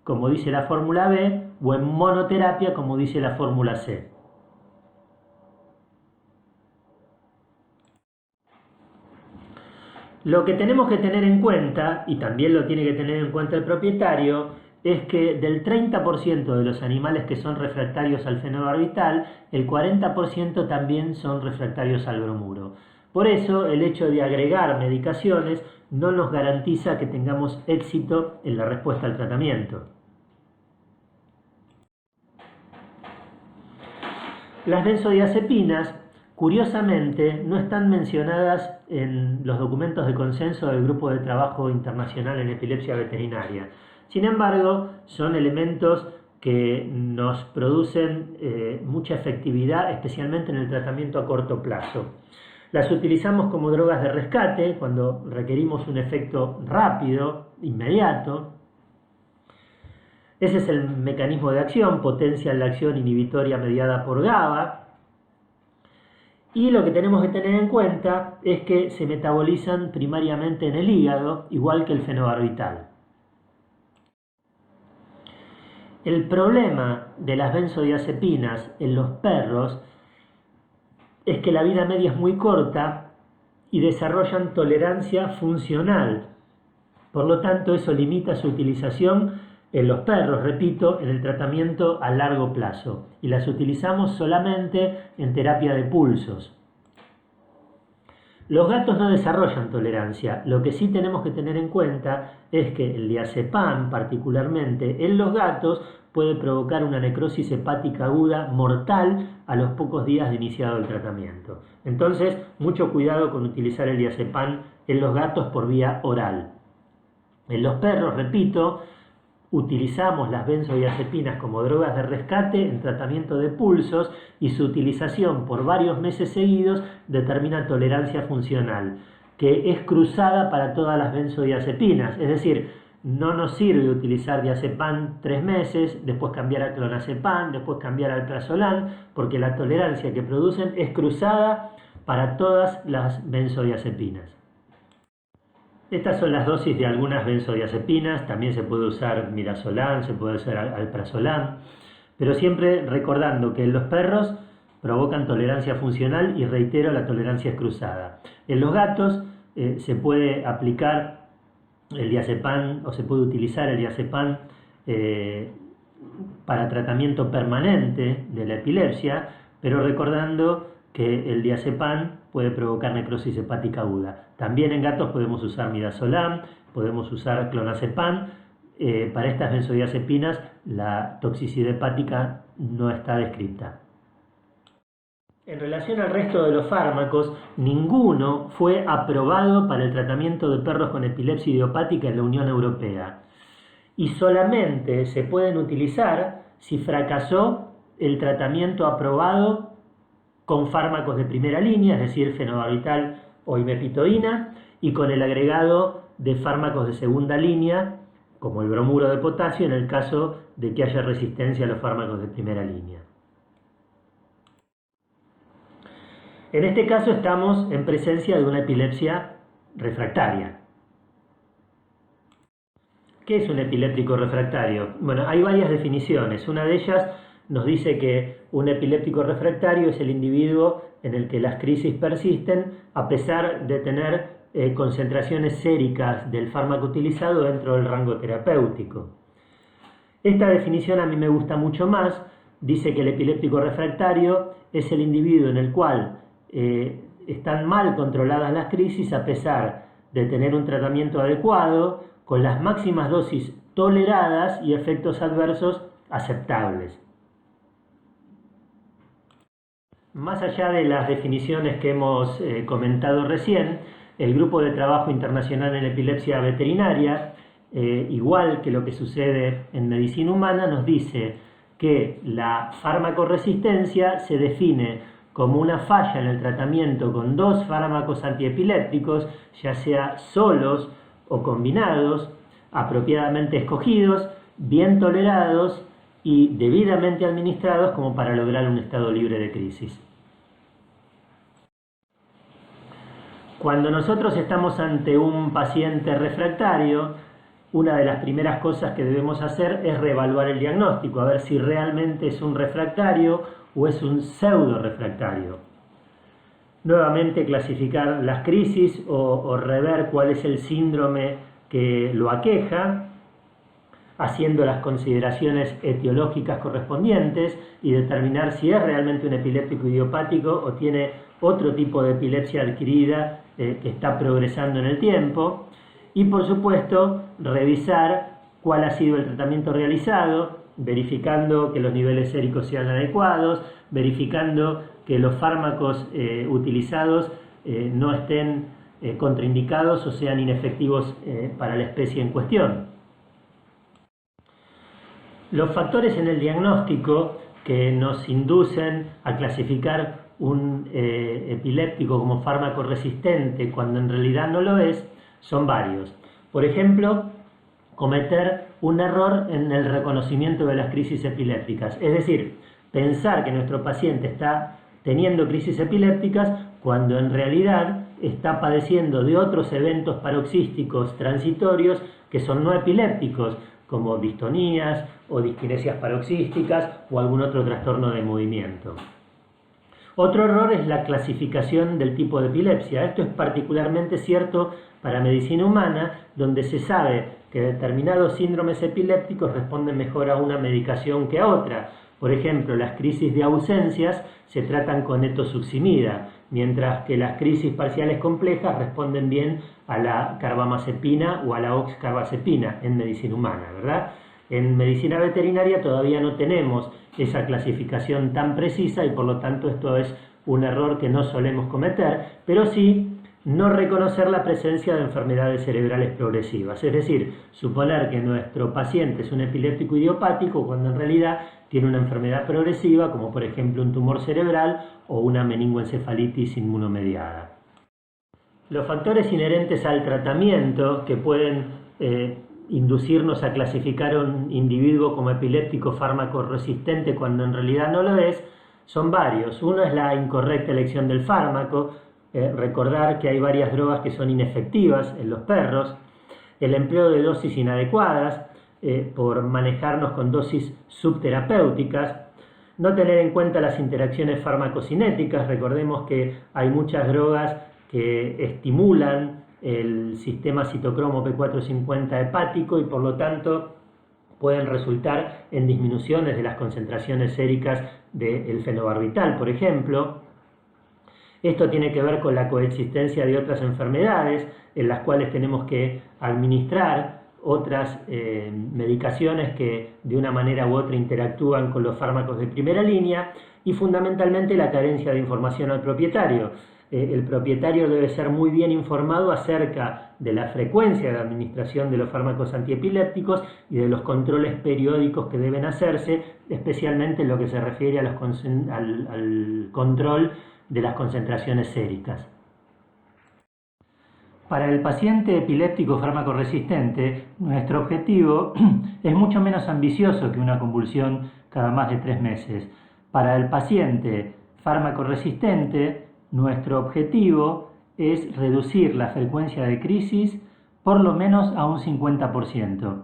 como dice la fórmula B, o en monoterapia, como dice la fórmula C. Lo que tenemos que tener en cuenta, y también lo tiene que tener en cuenta el propietario, es que del 30% de los animales que son refractarios al fenobarbital, el 40% también son refractarios al bromuro. Por eso, el hecho de agregar medicaciones no nos garantiza que tengamos éxito en la respuesta al tratamiento. Las benzodiazepinas, curiosamente, no están mencionadas en los documentos de consenso del Grupo de Trabajo Internacional en Epilepsia Veterinaria. Sin embargo, son elementos que nos producen mucha efectividad, especialmente en el tratamiento a corto plazo. Las utilizamos como drogas de rescate cuando requerimos un efecto rápido, inmediato. Ese es el mecanismo de acción, potencian la acción inhibitoria mediada por GABA. Y lo que tenemos que tener en cuenta es que se metabolizan primariamente en el hígado, igual que el fenobarbital. El problema de las benzodiazepinas en los perros es que la vida media es muy corta y desarrollan tolerancia funcional. Por lo tanto, eso limita su utilización en los perros, repito, en el tratamiento a largo plazo. Y las utilizamos solamente en terapia de pulsos. Los gatos no desarrollan tolerancia. Lo que sí tenemos que tener en cuenta es que el diazepam, particularmente en los gatos, puede provocar una necrosis hepática aguda mortal a los pocos días de iniciado el tratamiento. Entonces, mucho cuidado con utilizar el diazepam en los gatos por vía oral. En los perros, repito, utilizamos las benzodiazepinas como drogas de rescate en tratamiento de pulsos y su utilización por varios meses seguidos determina tolerancia funcional, que es cruzada para todas las benzodiazepinas. Es decir, no nos sirve utilizar diazepam 3 meses, después cambiar a clonazepam, después cambiar al prazolam, porque la tolerancia que producen es cruzada para todas las benzodiazepinas. Estas son las dosis de algunas benzodiazepinas, también se puede usar midazolam, se puede usar alprazolam, pero siempre recordando que en los perros provocan tolerancia funcional y reitero, la tolerancia es cruzada. En los gatos se puede aplicar el diazepam o se puede utilizar el diazepam para tratamiento permanente de la epilepsia, pero recordando que el diazepam puede provocar necrosis hepática aguda. También en gatos podemos usar midazolam, podemos usar clonazepam. Para estas benzodiazepinas la toxicidad hepática no está descrita. En relación al resto de los fármacos, ninguno fue aprobado para el tratamiento de perros con epilepsia idiopática en la Unión Europea. Y solamente se pueden utilizar si fracasó el tratamiento aprobado con fármacos de primera línea, es decir, fenobarbital o imepitoína, y con el agregado de fármacos de segunda línea, como el bromuro de potasio, en el caso de que haya resistencia a los fármacos de primera línea. En este caso estamos en presencia de una epilepsia refractaria. ¿Qué es un epiléptico refractario? Bueno, hay varias definiciones. Una de ellas nos dice que un epiléptico refractario es el individuo en el que las crisis persisten a pesar de tener concentraciones séricas del fármaco utilizado dentro del rango terapéutico. Esta definición a mí me gusta mucho más. Dice que el epiléptico refractario es el individuo en el cual están mal controladas las crisis a pesar de tener un tratamiento adecuado, con las máximas dosis toleradas y efectos adversos aceptables. Más allá de las definiciones que hemos comentado recién, el Grupo de Trabajo Internacional en Epilepsia Veterinaria, igual que lo que sucede en medicina humana, nos dice que la farmacoresistencia se define como una falla en el tratamiento con 2 fármacos antiepilépticos, ya sea solos o combinados, apropiadamente escogidos, bien tolerados y debidamente administrados como para lograr un estado libre de crisis. Cuando nosotros estamos ante un paciente refractario, una de las primeras cosas que debemos hacer es reevaluar el diagnóstico, a ver si realmente es un refractario o es un pseudo refractario. Nuevamente clasificar las crisis o rever cuál es el síndrome que lo aqueja, haciendo las consideraciones etiológicas correspondientes y determinar si es realmente un epiléptico idiopático o tiene otro tipo de epilepsia adquirida que está progresando en el tiempo. Y por supuesto, revisar cuál ha sido el tratamiento realizado, verificando que los niveles séricos sean adecuados, verificando que los fármacos utilizados no estén contraindicados o sean inefectivos para la especie en cuestión. Los factores en el diagnóstico que nos inducen a clasificar un epiléptico como fármaco resistente cuando en realidad no lo es, son varios. Por ejemplo, cometer un error en el reconocimiento de las crisis epilépticas, es decir, pensar que nuestro paciente está teniendo crisis epilépticas cuando en realidad está padeciendo de otros eventos paroxísticos transitorios que son no epilépticos, como distonías o disquinesias paroxísticas o algún otro trastorno de movimiento. Otro error es la clasificación del tipo de epilepsia. Esto es particularmente cierto para medicina humana, donde se sabe que determinados síndromes epilépticos responden mejor a una medicación que a otra. Por ejemplo, las crisis de ausencias se tratan con etosuximida, mientras que las crisis parciales complejas responden bien a la carbamazepina o a la oxcarbazepina en medicina humana, ¿verdad? En medicina veterinaria todavía no tenemos esa clasificación tan precisa y por lo tanto esto es un error que no solemos cometer, pero sí no reconocer la presencia de enfermedades cerebrales progresivas, es decir, suponer que nuestro paciente es un epiléptico idiopático cuando en realidad tiene una enfermedad progresiva, como por ejemplo un tumor cerebral o una meningoencefalitis inmunomediada. Los factores inherentes al tratamiento que pueden inducirnos a clasificar a un individuo como epiléptico fármaco resistente cuando en realidad no lo es, son varios. Uno es la incorrecta elección del fármaco, recordar que hay varias drogas que son inefectivas en los perros, el empleo de dosis inadecuadas por manejarnos con dosis subterapéuticas, no tener en cuenta las interacciones farmacocinéticas. Recordemos que hay muchas drogas que estimulan el sistema citocromo P450 hepático y por lo tanto pueden resultar en disminuciones de las concentraciones séricas del fenobarbital, por ejemplo. Esto tiene que ver con la coexistencia de otras enfermedades en las cuales tenemos que administrar otras medicaciones que de una manera u otra interactúan con los fármacos de primera línea y fundamentalmente la carencia de información al propietario. El propietario debe ser muy bien informado acerca de la frecuencia de administración de los fármacos antiepilépticos y de los controles periódicos que deben hacerse, especialmente en lo que se refiere a al control de las concentraciones séricas. Para el paciente epiléptico fármaco resistente, nuestro objetivo es mucho menos ambicioso que una convulsión cada más de 3 meses. Para el paciente fármaco resistente, nuestro objetivo es reducir la frecuencia de crisis por lo menos a un 50%.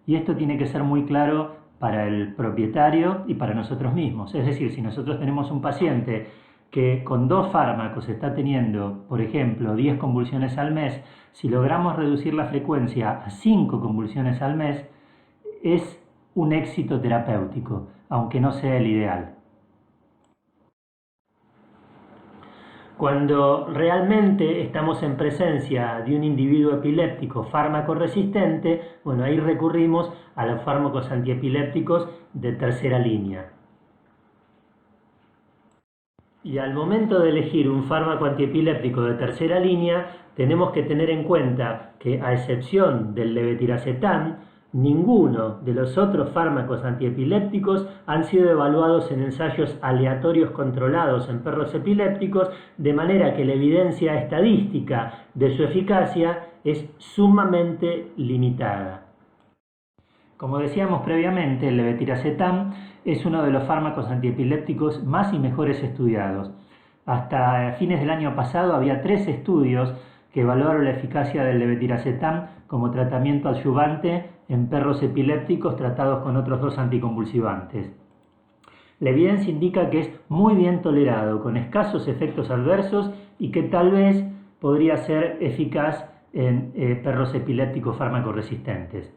Y esto tiene que ser muy claro para el propietario y para nosotros mismos. Es decir, si nosotros tenemos un paciente que con 2 fármacos está teniendo, por ejemplo, 10 convulsiones al mes, si logramos reducir la frecuencia a 5 convulsiones al mes, es un éxito terapéutico, aunque no sea el ideal. Cuando realmente estamos en presencia de un individuo epiléptico fármaco resistente, bueno, ahí recurrimos a los fármacos antiepilépticos de tercera línea. Y al momento de elegir un fármaco antiepiléptico de tercera línea, tenemos que tener en cuenta que, a excepción del levetiracetam, ninguno de los otros fármacos antiepilépticos han sido evaluados en ensayos aleatorios controlados en perros epilépticos, de manera que la evidencia estadística de su eficacia es sumamente limitada. Como decíamos previamente, el levetiracetam es uno de los fármacos antiepilépticos más y mejores estudiados. Hasta fines del año pasado había 3 estudios que evaluaron la eficacia del levetiracetam como tratamiento adyuvante en perros epilépticos tratados con otros 2 anticonvulsivantes. La evidencia indica que es muy bien tolerado, con escasos efectos adversos y que tal vez podría ser eficaz en perros epilépticos fármaco-resistentes.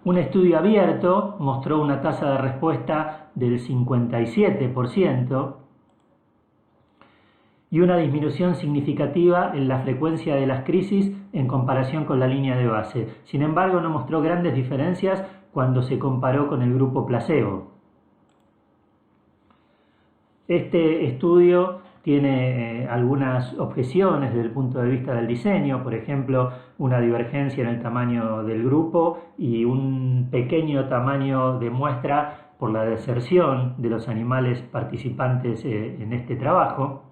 Un estudio abierto mostró una tasa de respuesta del 57% y una disminución significativa en la frecuencia de las crisis en comparación con la línea de base. Sin embargo, no mostró grandes diferencias cuando se comparó con el grupo placebo. Este estudio tiene algunas objeciones desde el punto de vista del diseño, por ejemplo, una divergencia en el tamaño del grupo y un pequeño tamaño de muestra por la deserción de los animales participantes en este trabajo,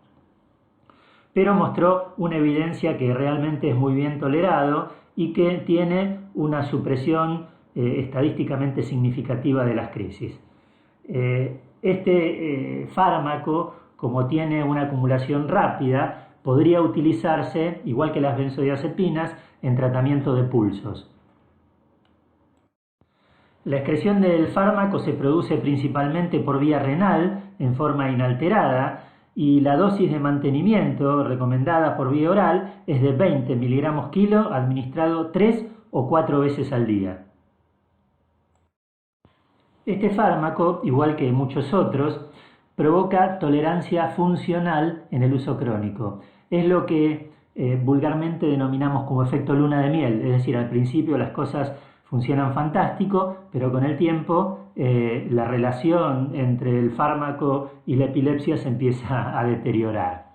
pero mostró una evidencia que realmente es muy bien tolerado y que tiene una supresión estadísticamente significativa de las crisis. Este fármaco, como tiene una acumulación rápida, podría utilizarse, igual que las benzodiazepinas, en tratamiento de pulsos. La excreción del fármaco se produce principalmente por vía renal en forma inalterada y la dosis de mantenimiento recomendada por vía oral es de 20 miligramos kilo administrado 3 o 4 veces al día. Este fármaco, igual que muchos otros, provoca tolerancia funcional en el uso crónico. Es lo que vulgarmente denominamos como efecto luna de miel, es decir, al principio las cosas funcionan fantástico, pero con el tiempo la relación entre el fármaco y la epilepsia se empieza a deteriorar.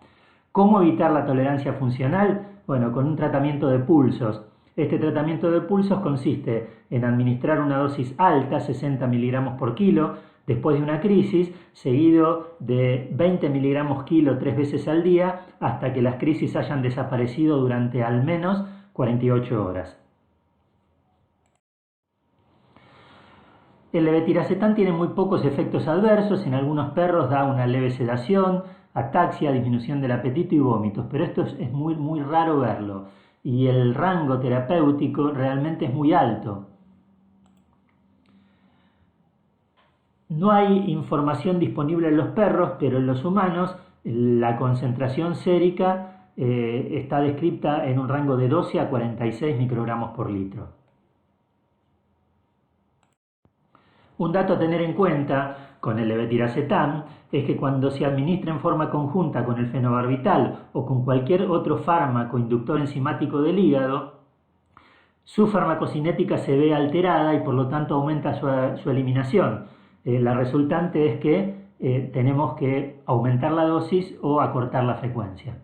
¿Cómo evitar la tolerancia funcional? Bueno, con un tratamiento de pulsos. Este tratamiento de pulsos consiste en administrar una dosis alta, 60 miligramos por kilo, después de una crisis, seguido de 20 miligramos kilo 3 veces al día, hasta que las crisis hayan desaparecido durante al menos 48 horas. El levetiracetam tiene muy pocos efectos adversos, en algunos perros da una leve sedación, ataxia, disminución del apetito y vómitos, pero esto es muy raro verlo y el rango terapéutico realmente es muy alto. No hay información disponible en los perros, pero en los humanos la concentración sérica está descrita en un rango de 12 a 46 microgramos por litro. Un dato a tener en cuenta con el levetiracetam es que cuando se administra en forma conjunta con el fenobarbital o con cualquier otro fármaco inductor enzimático del hígado, su farmacocinética se ve alterada y por lo tanto aumenta su eliminación. La resultante es que tenemos que aumentar la dosis o acortar la frecuencia.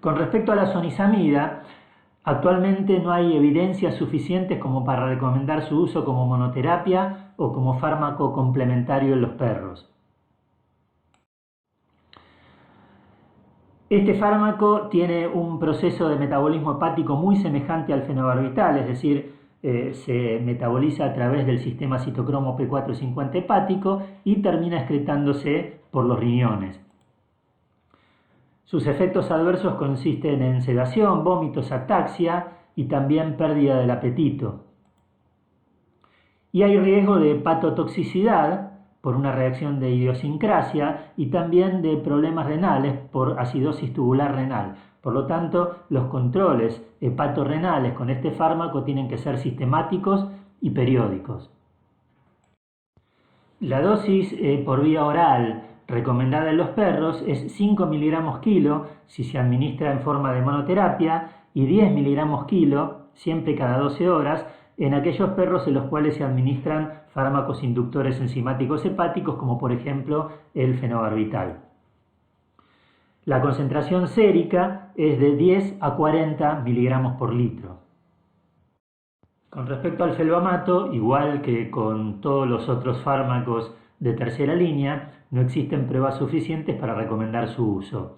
Con respecto a la sonisamida, actualmente no hay evidencias suficientes como para recomendar su uso como monoterapia o como fármaco complementario en los perros. Este fármaco tiene un proceso de metabolismo hepático muy semejante al fenobarbital, es decir, se metaboliza a través del sistema citocromo P450 hepático y termina excretándose por los riñones. Sus efectos adversos consisten en sedación, vómitos, ataxia y también pérdida del apetito. Y hay riesgo de hepatotoxicidad por una reacción de idiosincrasia y también de problemas renales por acidosis tubular renal. Por lo tanto, los controles hepatorrenales con este fármaco tienen que ser sistemáticos y periódicos. La dosis por vía oral recomendada en los perros es 5 miligramos kilo si se administra en forma de monoterapia y 10 miligramos kilo siempre cada 12 horas en aquellos perros en los cuales se administran fármacos inductores enzimáticos hepáticos como por ejemplo el fenobarbital. La concentración sérica es de 10 a 40 miligramos por litro. Con respecto al felbamato, igual que con todos los otros fármacos de tercera línea, no existen pruebas suficientes para recomendar su uso.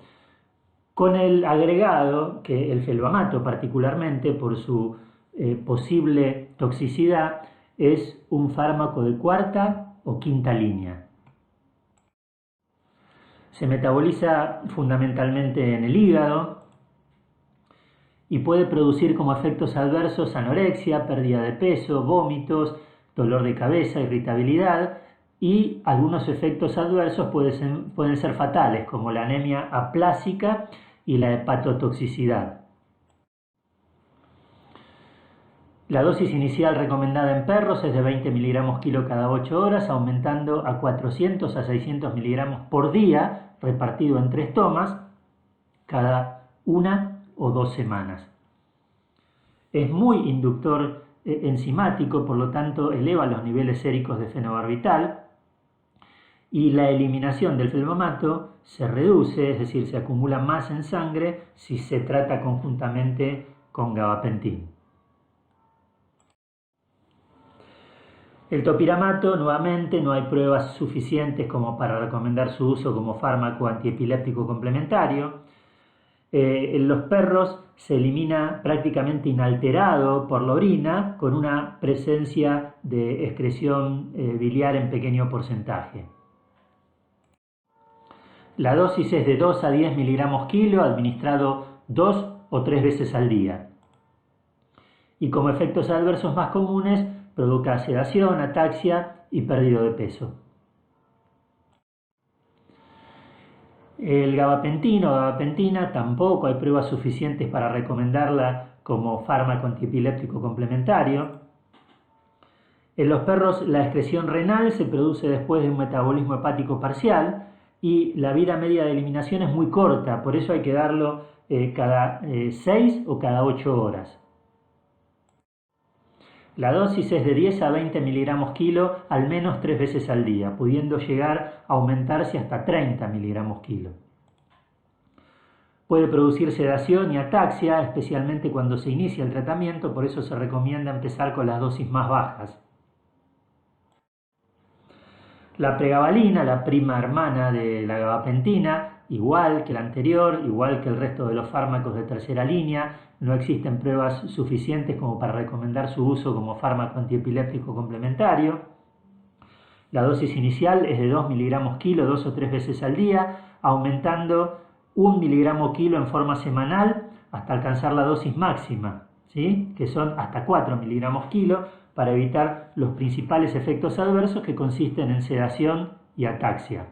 Con el agregado que el felbamato, particularmente por su posible toxicidad, es un fármaco de cuarta o quinta línea. Se metaboliza fundamentalmente en el hígado y puede producir como efectos adversos anorexia, pérdida de peso, vómitos, dolor de cabeza, irritabilidad y algunos efectos adversos pueden ser fatales como la anemia aplásica y la hepatotoxicidad. La dosis inicial recomendada en perros es de 20 miligramos kilo cada 8 horas, aumentando a 400 a 600 miligramos por día, repartido en 3 tomas, cada 1 o 2 semanas. Es muy inductor enzimático, por lo tanto eleva los niveles séricos de fenobarbital y la eliminación del felbamato se reduce, es decir, se acumula más en sangre si se trata conjuntamente con gabapentin. El topiramato, nuevamente, no hay pruebas suficientes como para recomendar su uso como fármaco antiepiléptico complementario. En los perros se elimina prácticamente inalterado por la orina con una presencia de excreción biliar en pequeño porcentaje. La dosis es de 2 a 10 miligramos kilo, administrado 2 o 3 veces al día. y como efectos adversos más comunes provoca sedación, ataxia y pérdida de peso. El gabapentina o gabapentina tampoco hay pruebas suficientes para recomendarla como fármaco antiepiléptico complementario. En los perros la excreción renal se produce después de un metabolismo hepático parcial y la vida media de eliminación es muy corta, por eso hay que darlo cada 6 o cada 8 horas. La dosis es de 10 a 20 miligramos kilo al menos 3 veces al día, pudiendo llegar a aumentarse hasta 30 miligramos kilo. Puede producir sedación y ataxia, especialmente cuando se inicia el tratamiento, por eso se recomienda empezar con las dosis más bajas. La pregabalina, la prima hermana de la gabapentina, igual que la anterior, igual que el resto de los fármacos de tercera línea, no existen pruebas suficientes como para recomendar su uso como fármaco antiepiléptico complementario. La dosis inicial es de 2 miligramos kilo 2 o 3 veces al día, aumentando 1 miligramo kilo en forma semanal hasta alcanzar la dosis máxima, ¿sí? Que son hasta 4 miligramos kilo, para evitar los principales efectos adversos que consisten en sedación y ataxia.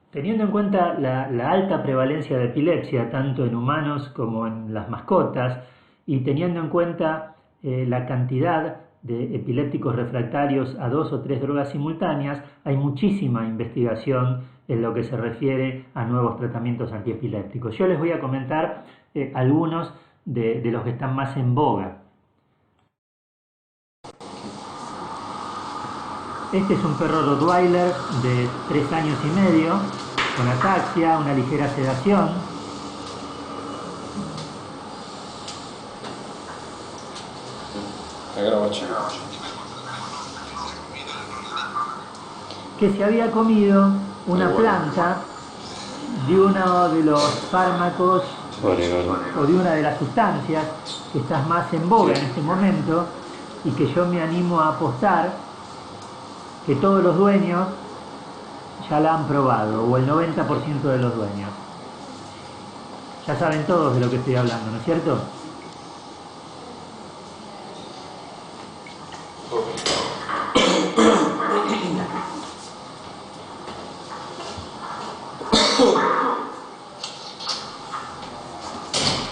Teniendo en cuenta la alta prevalencia de epilepsia, tanto en humanos como en las mascotas, y teniendo en cuenta la cantidad de epilépticos refractarios a 2 o 3 drogas simultáneas, hay muchísima investigación en lo que se refiere a nuevos tratamientos antiepilépticos. Yo les voy a comentar algunos de los que están más en boga. Este es un perro Rottweiler de 3 años y medio, con ataxia, una ligera sedación. Que se había comido una planta de uno de los fármacos o de una de las sustancias que está más en boga en este momento y que yo me animo a apostar que todos los dueños ya la han probado, o el 90% de los dueños. Ya saben todos de lo que estoy hablando, ¿no es cierto?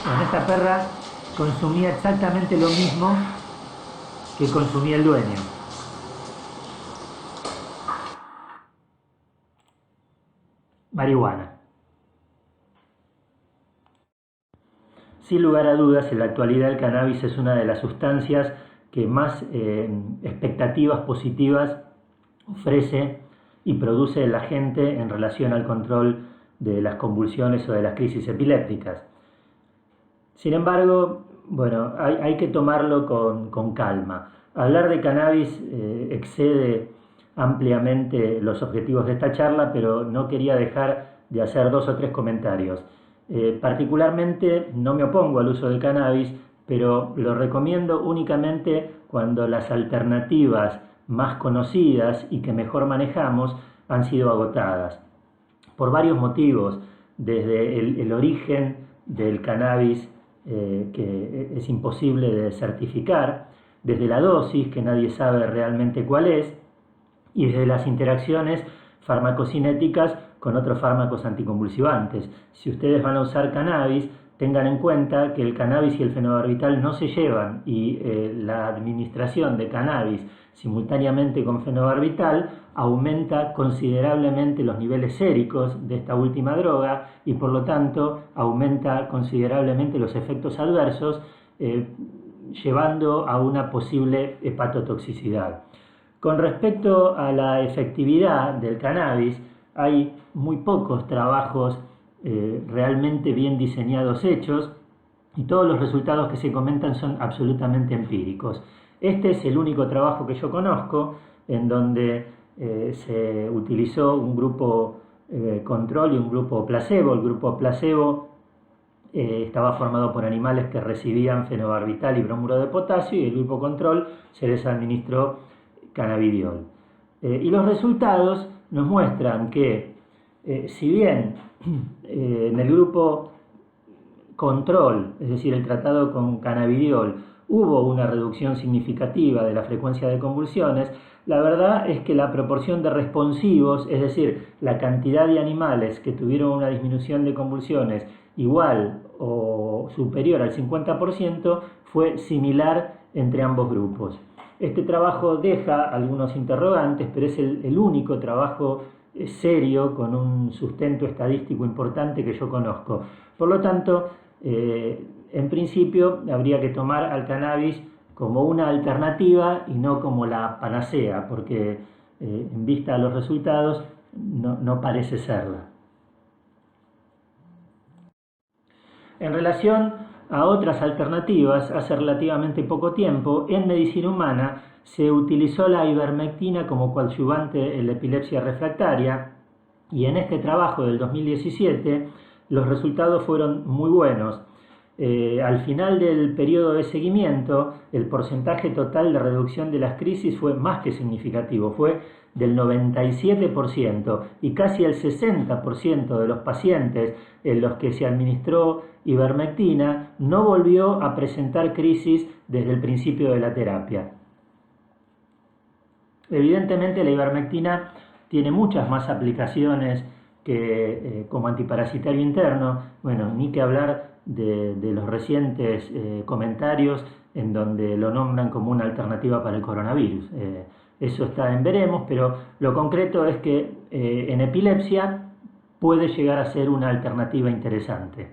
Bueno, esta perra consumía exactamente lo mismo que consumía el dueño. Marihuana. Sin lugar a dudas, en la actualidad el cannabis es una de las sustancias que más expectativas positivas ofrece y produce en la gente en relación al control de las convulsiones o de las crisis epilépticas. Sin embargo, bueno, hay que tomarlo con calma. Hablar de cannabis excede ampliamente los objetivos de esta charla, pero no quería dejar de hacer 2 o 3 comentarios. Particularmente no me opongo al uso de cannabis, pero lo recomiendo únicamente cuando las alternativas más conocidas y que mejor manejamos han sido agotadas. Por varios motivos, desde el origen del cannabis que es imposible de certificar, desde la dosis que nadie sabe realmente cuál es, y desde las interacciones farmacocinéticas con otros fármacos anticonvulsivantes. Si ustedes van a usar cannabis, tengan en cuenta que el cannabis y el fenobarbital no se llevan y la administración de cannabis simultáneamente con fenobarbital aumenta considerablemente los niveles séricos de esta última droga y por lo tanto aumenta considerablemente los efectos adversos, llevando a una posible hepatotoxicidad. Con respecto a la efectividad del cannabis, hay muy pocos trabajos realmente bien diseñados hechos y todos los resultados que se comentan son absolutamente empíricos. Este es el único trabajo que yo conozco en donde se utilizó un grupo control y un grupo placebo. El grupo placebo estaba formado por animales que recibían fenobarbital y bromuro de potasio y el grupo control se les administró cannabidiol. Y los resultados nos muestran que si bien en el grupo control, es decir, el tratado con cannabidiol, hubo una reducción significativa de la frecuencia de convulsiones, la verdad es que la proporción de responsivos, es decir, la cantidad de animales que tuvieron una disminución de convulsiones igual o superior al 50%, fue similar entre ambos grupos. Este trabajo deja algunos interrogantes, pero es el único trabajo serio con un sustento estadístico importante que yo conozco. Por lo tanto, en principio habría que tomar al cannabis como una alternativa y no como la panacea, porque en vista de los resultados no parece serla. En relación a otras alternativas, hace relativamente poco tiempo, en medicina humana se utilizó la ivermectina como coadyuvante en la epilepsia refractaria, y en este trabajo del 2017 los resultados fueron muy buenos. Al final del periodo de seguimiento, el porcentaje total de reducción de las crisis fue más que significativo, fue del 97%, y casi el 60% de los pacientes en los que se administró ivermectina no volvió a presentar crisis desde el principio de la terapia. Evidentemente la ivermectina tiene muchas más aplicaciones que como antiparasitario interno. Bueno, ni que hablar de los recientes comentarios en donde lo nombran como una alternativa para el coronavirus. Eso está en veremos, pero lo concreto es que en epilepsia puede llegar a ser una alternativa interesante.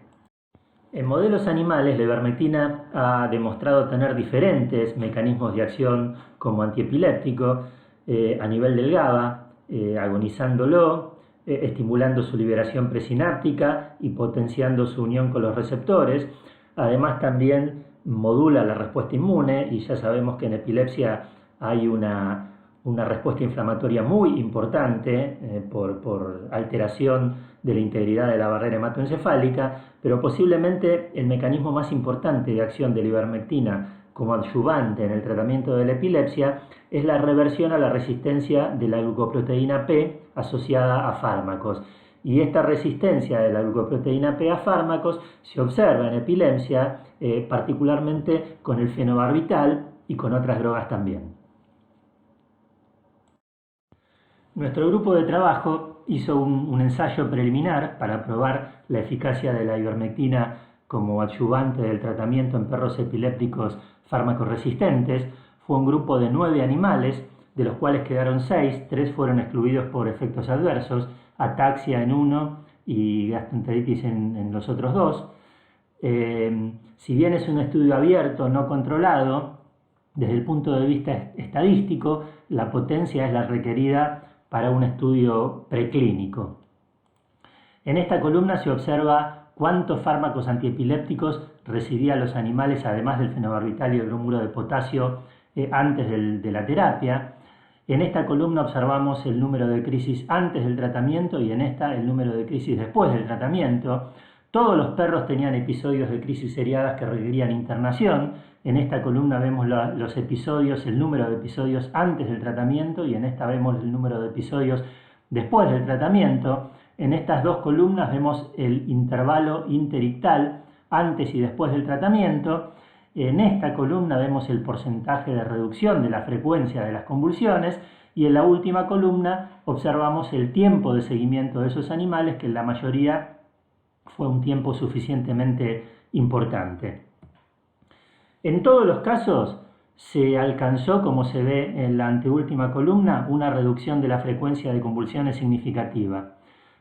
En modelos animales, la ivermectina ha demostrado tener diferentes mecanismos de acción como antiepiléptico a nivel del GABA, agonizándolo, estimulando su liberación presináptica y potenciando su unión con los receptores. Además, también modula la respuesta inmune, y ya sabemos que en epilepsia hay una respuesta inflamatoria muy importante por alteración de la integridad de la barrera hematoencefálica, pero posiblemente el mecanismo más importante de acción de la ivermectina como adyuvante en el tratamiento de la epilepsia es la reversión a la resistencia de la glucoproteína P asociada a fármacos. Y esta resistencia de la glucoproteína P a fármacos se observa en epilepsia, particularmente con el fenobarbital y con otras drogas también. Nuestro grupo de trabajo hizo un ensayo preliminar para probar la eficacia de la ivermectina como adyuvante del tratamiento en perros epilépticos fármacoresistentes. Fue un grupo de 9 animales, de los cuales quedaron 6, 3 fueron excluidos por efectos adversos, ataxia en uno y gastroenteritis en los otros 2. Si bien es un estudio abierto, no controlado, desde el punto de vista estadístico, la potencia es la requerida para un estudio preclínico. En esta columna se observa cuántos fármacos antiepilépticos recibían los animales, además del fenobarbital y el bromuro de potasio, antes de la terapia. En esta columna observamos el número de crisis antes del tratamiento y en esta el número de crisis después del tratamiento. Todos los perros tenían episodios de crisis seriadas que requerían internación. En esta columna vemos los episodios, el número de episodios antes del tratamiento, y en esta vemos el número de episodios después del tratamiento. En estas dos columnas vemos el intervalo interictal antes y después del tratamiento. En esta columna vemos el porcentaje de reducción de la frecuencia de las convulsiones, y en la última columna observamos el tiempo de seguimiento de esos animales, que en la mayoría fue un tiempo suficientemente importante. En todos los casos se alcanzó, como se ve en la anteúltima columna, una reducción de la frecuencia de convulsiones significativa.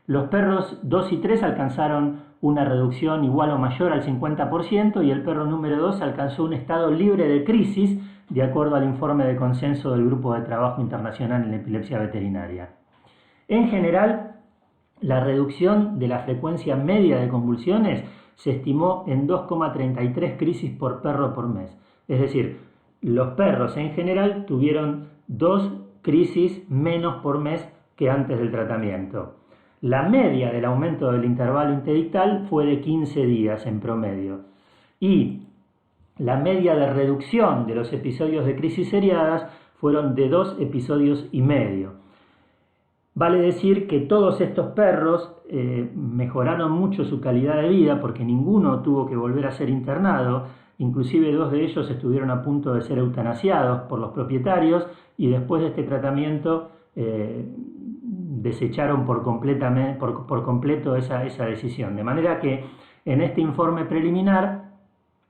Los perros 2 y 3 alcanzaron una reducción igual o mayor al 50%, y el perro número 2 alcanzó un estado libre de crisis, de acuerdo al informe de consenso del Grupo de Trabajo Internacional en Epilepsia Veterinaria. En general, la reducción de la frecuencia media de convulsiones se estimó en 2,33 crisis por perro por mes. Es decir, los perros en general tuvieron 2 crisis menos por mes que antes del tratamiento. La media del aumento del intervalo interdictal fue de 15 días en promedio. Y la media de reducción de los episodios de crisis seriadas fueron de 2 episodios y medio. Vale decir que todos estos perros mejoraron mucho su calidad de vida, porque ninguno tuvo que volver a ser internado. inclusive 2 de ellos estuvieron a punto de ser eutanasiados por los propietarios y después de este tratamiento desecharon por completo esa decisión. De manera que en este informe preliminar,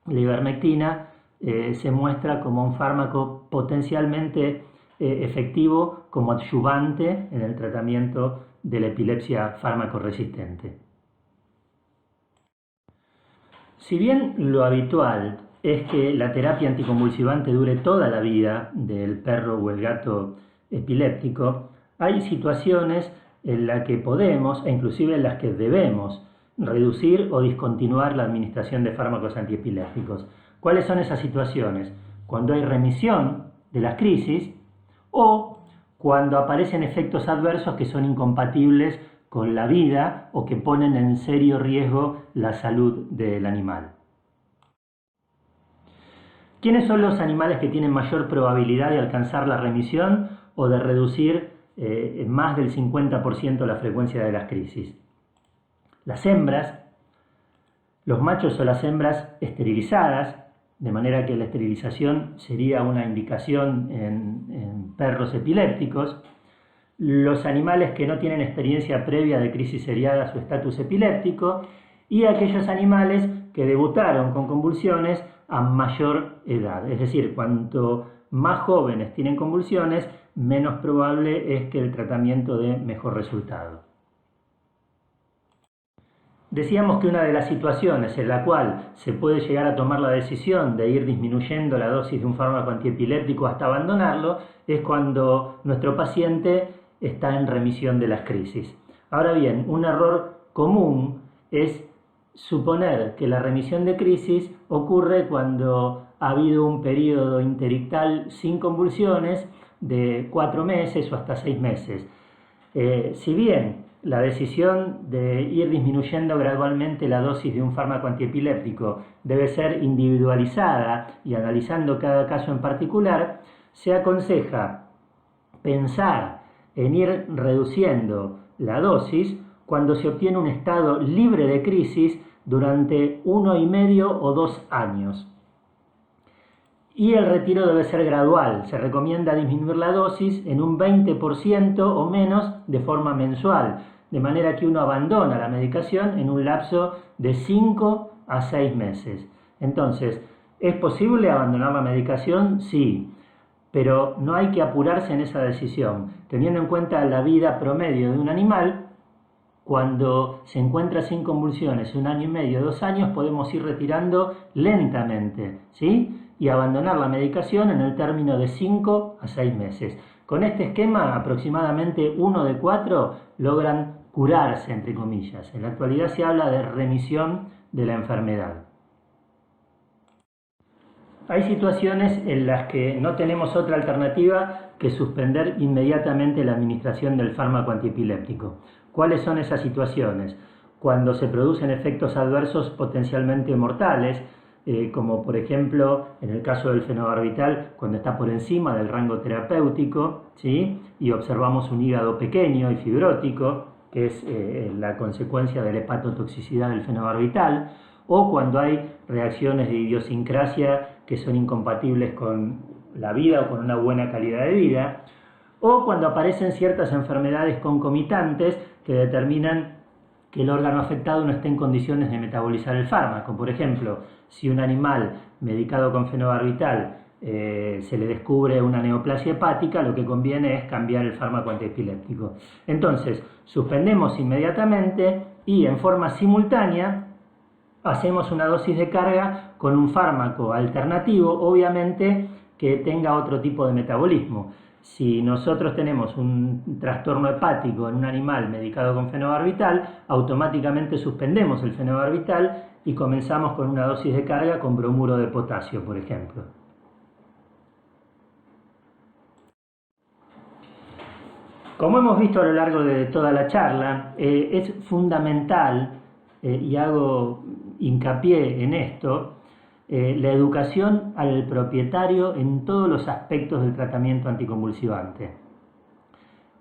la ivermectina se muestra como un fármaco potencialmente efectivo como adyuvante en el tratamiento de la epilepsia fármaco-resistente. Si bien lo habitual es que la terapia anticonvulsivante dure toda la vida del perro o el gato epiléptico, hay situaciones en las que podemos, e inclusive en las que debemos, reducir o discontinuar la administración de fármacos antiepilépticos. ¿Cuáles son esas situaciones? Cuando hay remisión de las crisis o cuando aparecen efectos adversos que son incompatibles con la vida o que ponen en serio riesgo la salud del animal. ¿Quiénes son los animales que tienen mayor probabilidad de alcanzar la remisión o de reducir más del 50% la frecuencia de las crisis? Las hembras, los machos o las hembras esterilizadas, de manera que la esterilización sería una indicación en perros epilépticos, los animales que no tienen experiencia previa de crisis seriadas o estatus epiléptico y aquellos animales que debutaron con convulsiones a mayor edad. Es decir, cuanto más jóvenes tienen convulsiones, menos probable es que el tratamiento dé mejor resultado. Decíamos que una de las situaciones en la cual se puede llegar a tomar la decisión de ir disminuyendo la dosis de un fármaco antiepiléptico hasta abandonarlo es cuando nuestro paciente está en remisión de las crisis. Ahora bien, un error común es suponer que la remisión de crisis ocurre cuando ha habido un periodo interictal sin convulsiones de 4 meses o hasta 6 meses. Si bien la decisión de ir disminuyendo gradualmente la dosis de un fármaco antiepiléptico debe ser individualizada y analizando cada caso en particular, se aconseja pensar en ir reduciendo la dosis cuando se obtiene un estado libre de crisis durante 1,5 o 2 años. Y el retiro debe ser gradual. Se recomienda disminuir la dosis en un 20% o menos de forma mensual, de manera que uno abandona la medicación en un lapso de 5 a 6 meses. Entonces, ¿es posible abandonar la medicación? Sí, pero no hay que apurarse en esa decisión. Teniendo en cuenta la vida promedio de un animal, cuando se encuentra sin convulsiones 1 año y medio, 2 años, podemos ir retirando lentamente, ¿sí? Y abandonar la medicación en el término de 5 a 6 meses. Con este esquema, aproximadamente 1 de 4 logran curarse, entre comillas. En la actualidad se habla de remisión de la enfermedad. Hay situaciones en las que no tenemos otra alternativa que suspender inmediatamente la administración del fármaco antiepiléptico. ¿Cuáles son esas situaciones? Cuando se producen efectos adversos potencialmente mortales, como por ejemplo en el caso del fenobarbital, cuando está por encima del rango terapéutico, ¿sí? Y observamos un hígado pequeño y fibrótico, que es la consecuencia de la hepatotoxicidad del fenobarbital, o cuando hay reacciones de idiosincrasia que son incompatibles con la vida o con una buena calidad de vida, o cuando aparecen ciertas enfermedades concomitantes que determinan que el órgano afectado no esté en condiciones de metabolizar el fármaco. Por ejemplo, si un animal medicado con fenobarbital se le descubre una neoplasia hepática, lo que conviene es cambiar el fármaco antiepiléptico. Entonces, suspendemos inmediatamente y en forma simultánea hacemos una dosis de carga con un fármaco alternativo, obviamente que tenga otro tipo de metabolismo. Si nosotros tenemos un trastorno hepático en un animal medicado con fenobarbital, automáticamente suspendemos el fenobarbital y comenzamos con una dosis de carga con bromuro de potasio, por ejemplo. Como hemos visto a lo largo de toda la charla, es fundamental, y hago hincapié en esto, la educación al propietario en todos los aspectos del tratamiento anticonvulsivante.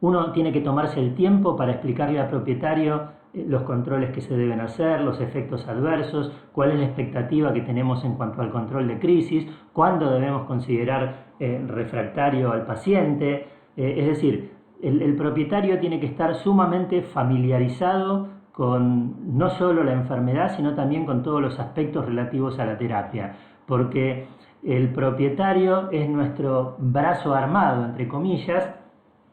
Uno tiene que tomarse el tiempo para explicarle al propietario los controles que se deben hacer, los efectos adversos, cuál es la expectativa que tenemos en cuanto al control de crisis, cuándo debemos considerar refractario al paciente. Es decir, el propietario tiene que estar sumamente familiarizado con no solo la enfermedad, sino también con todos los aspectos relativos a la terapia, porque el propietario es nuestro brazo armado, entre comillas,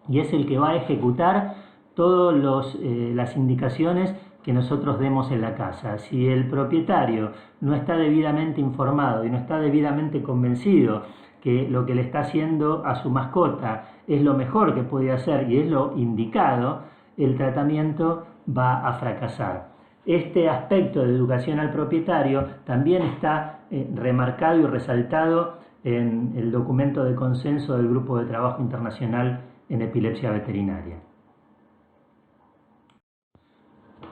y es el que va a ejecutar todas las indicaciones que nosotros demos en la casa. Si el propietario no está debidamente informado y no está debidamente convencido que lo que le está haciendo a su mascota es lo mejor que puede hacer y es lo indicado, el tratamiento va a fracasar. Este aspecto de educación al propietario también está remarcado y resaltado en el documento de consenso del Grupo de Trabajo Internacional en Epilepsia Veterinaria.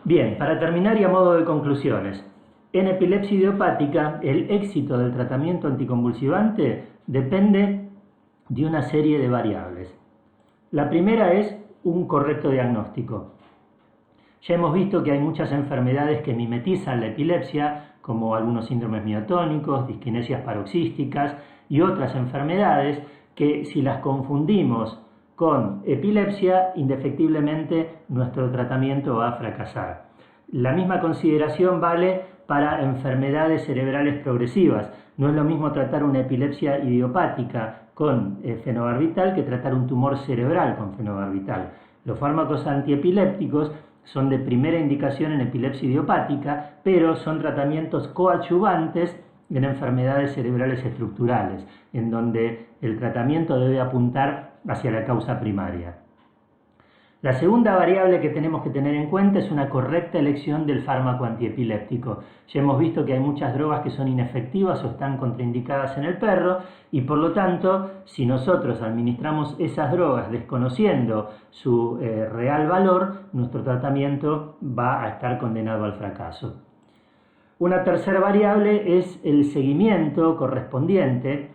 Bien, para terminar y a modo de conclusiones, en epilepsia idiopática el éxito del tratamiento anticonvulsivante depende de una serie de variables. La primera es un correcto diagnóstico. Ya hemos visto que hay muchas enfermedades que mimetizan la epilepsia, como algunos síndromes miotónicos, disquinesias paroxísticas y otras enfermedades que si las confundimos con epilepsia, indefectiblemente nuestro tratamiento va a fracasar. La misma consideración vale para enfermedades cerebrales progresivas. No es lo mismo tratar una epilepsia idiopática con fenobarbital que tratar un tumor cerebral con fenobarbital. Los fármacos antiepilépticos son de primera indicación en epilepsia idiopática, pero son tratamientos coadyuvantes en enfermedades cerebrales estructurales, en donde el tratamiento debe apuntar hacia la causa primaria. La segunda variable que tenemos que tener en cuenta es una correcta elección del fármaco antiepiléptico. Ya hemos visto que hay muchas drogas que son inefectivas o están contraindicadas en el perro y por lo tanto, si nosotros administramos esas drogas desconociendo su real valor, nuestro tratamiento va a estar condenado al fracaso. Una tercera variable es el seguimiento correspondiente.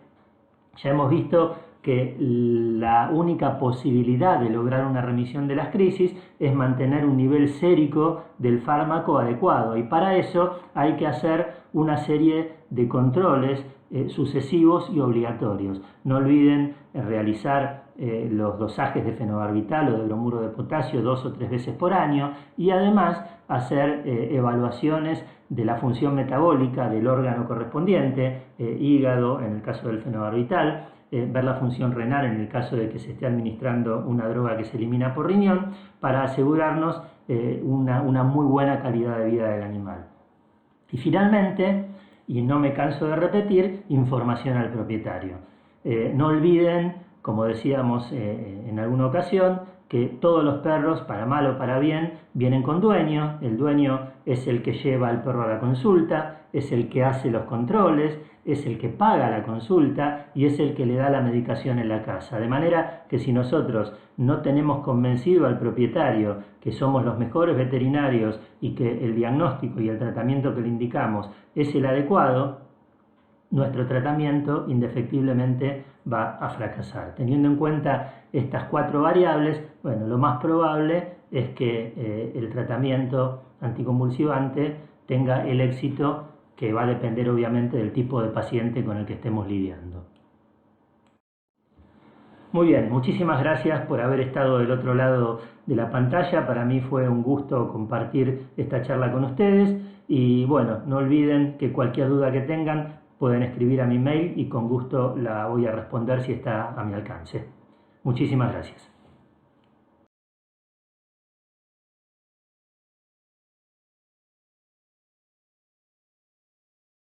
Ya hemos visto que la única posibilidad de lograr una remisión de las crisis es mantener un nivel sérico del fármaco adecuado y para eso hay que hacer una serie de controles sucesivos y obligatorios. No olviden realizar los dosajes de fenobarbital o de bromuro de potasio 2 o 3 veces por año y además hacer evaluaciones de la función metabólica del órgano correspondiente, hígado en el caso del fenobarbital, ver la función renal en el caso de que se esté administrando una droga que se elimina por riñón, para asegurarnos una muy buena calidad de vida del animal. Y finalmente, y no me canso de repetir, información al propietario. No olviden, como decíamos en alguna ocasión, que todos los perros, para mal o para bien, vienen con dueño. El dueño es el que lleva al perro a la consulta, es el que hace los controles, es el que paga la consulta y es el que le da la medicación en la casa. De manera que si nosotros no tenemos convencido al propietario que somos los mejores veterinarios y que el diagnóstico y el tratamiento que le indicamos es el adecuado, nuestro tratamiento indefectiblemente va a fracasar. Teniendo en cuenta estas 4 variables, bueno, lo más probable es que el tratamiento anticonvulsivante tenga el éxito que va a depender obviamente del tipo de paciente con el que estemos lidiando. Muy bien, muchísimas gracias por haber estado del otro lado de la pantalla. Para mí fue un gusto compartir esta charla con ustedes y bueno, no olviden que cualquier duda que tengan pueden escribir a mi mail y con gusto la voy a responder si está a mi alcance. Muchísimas gracias.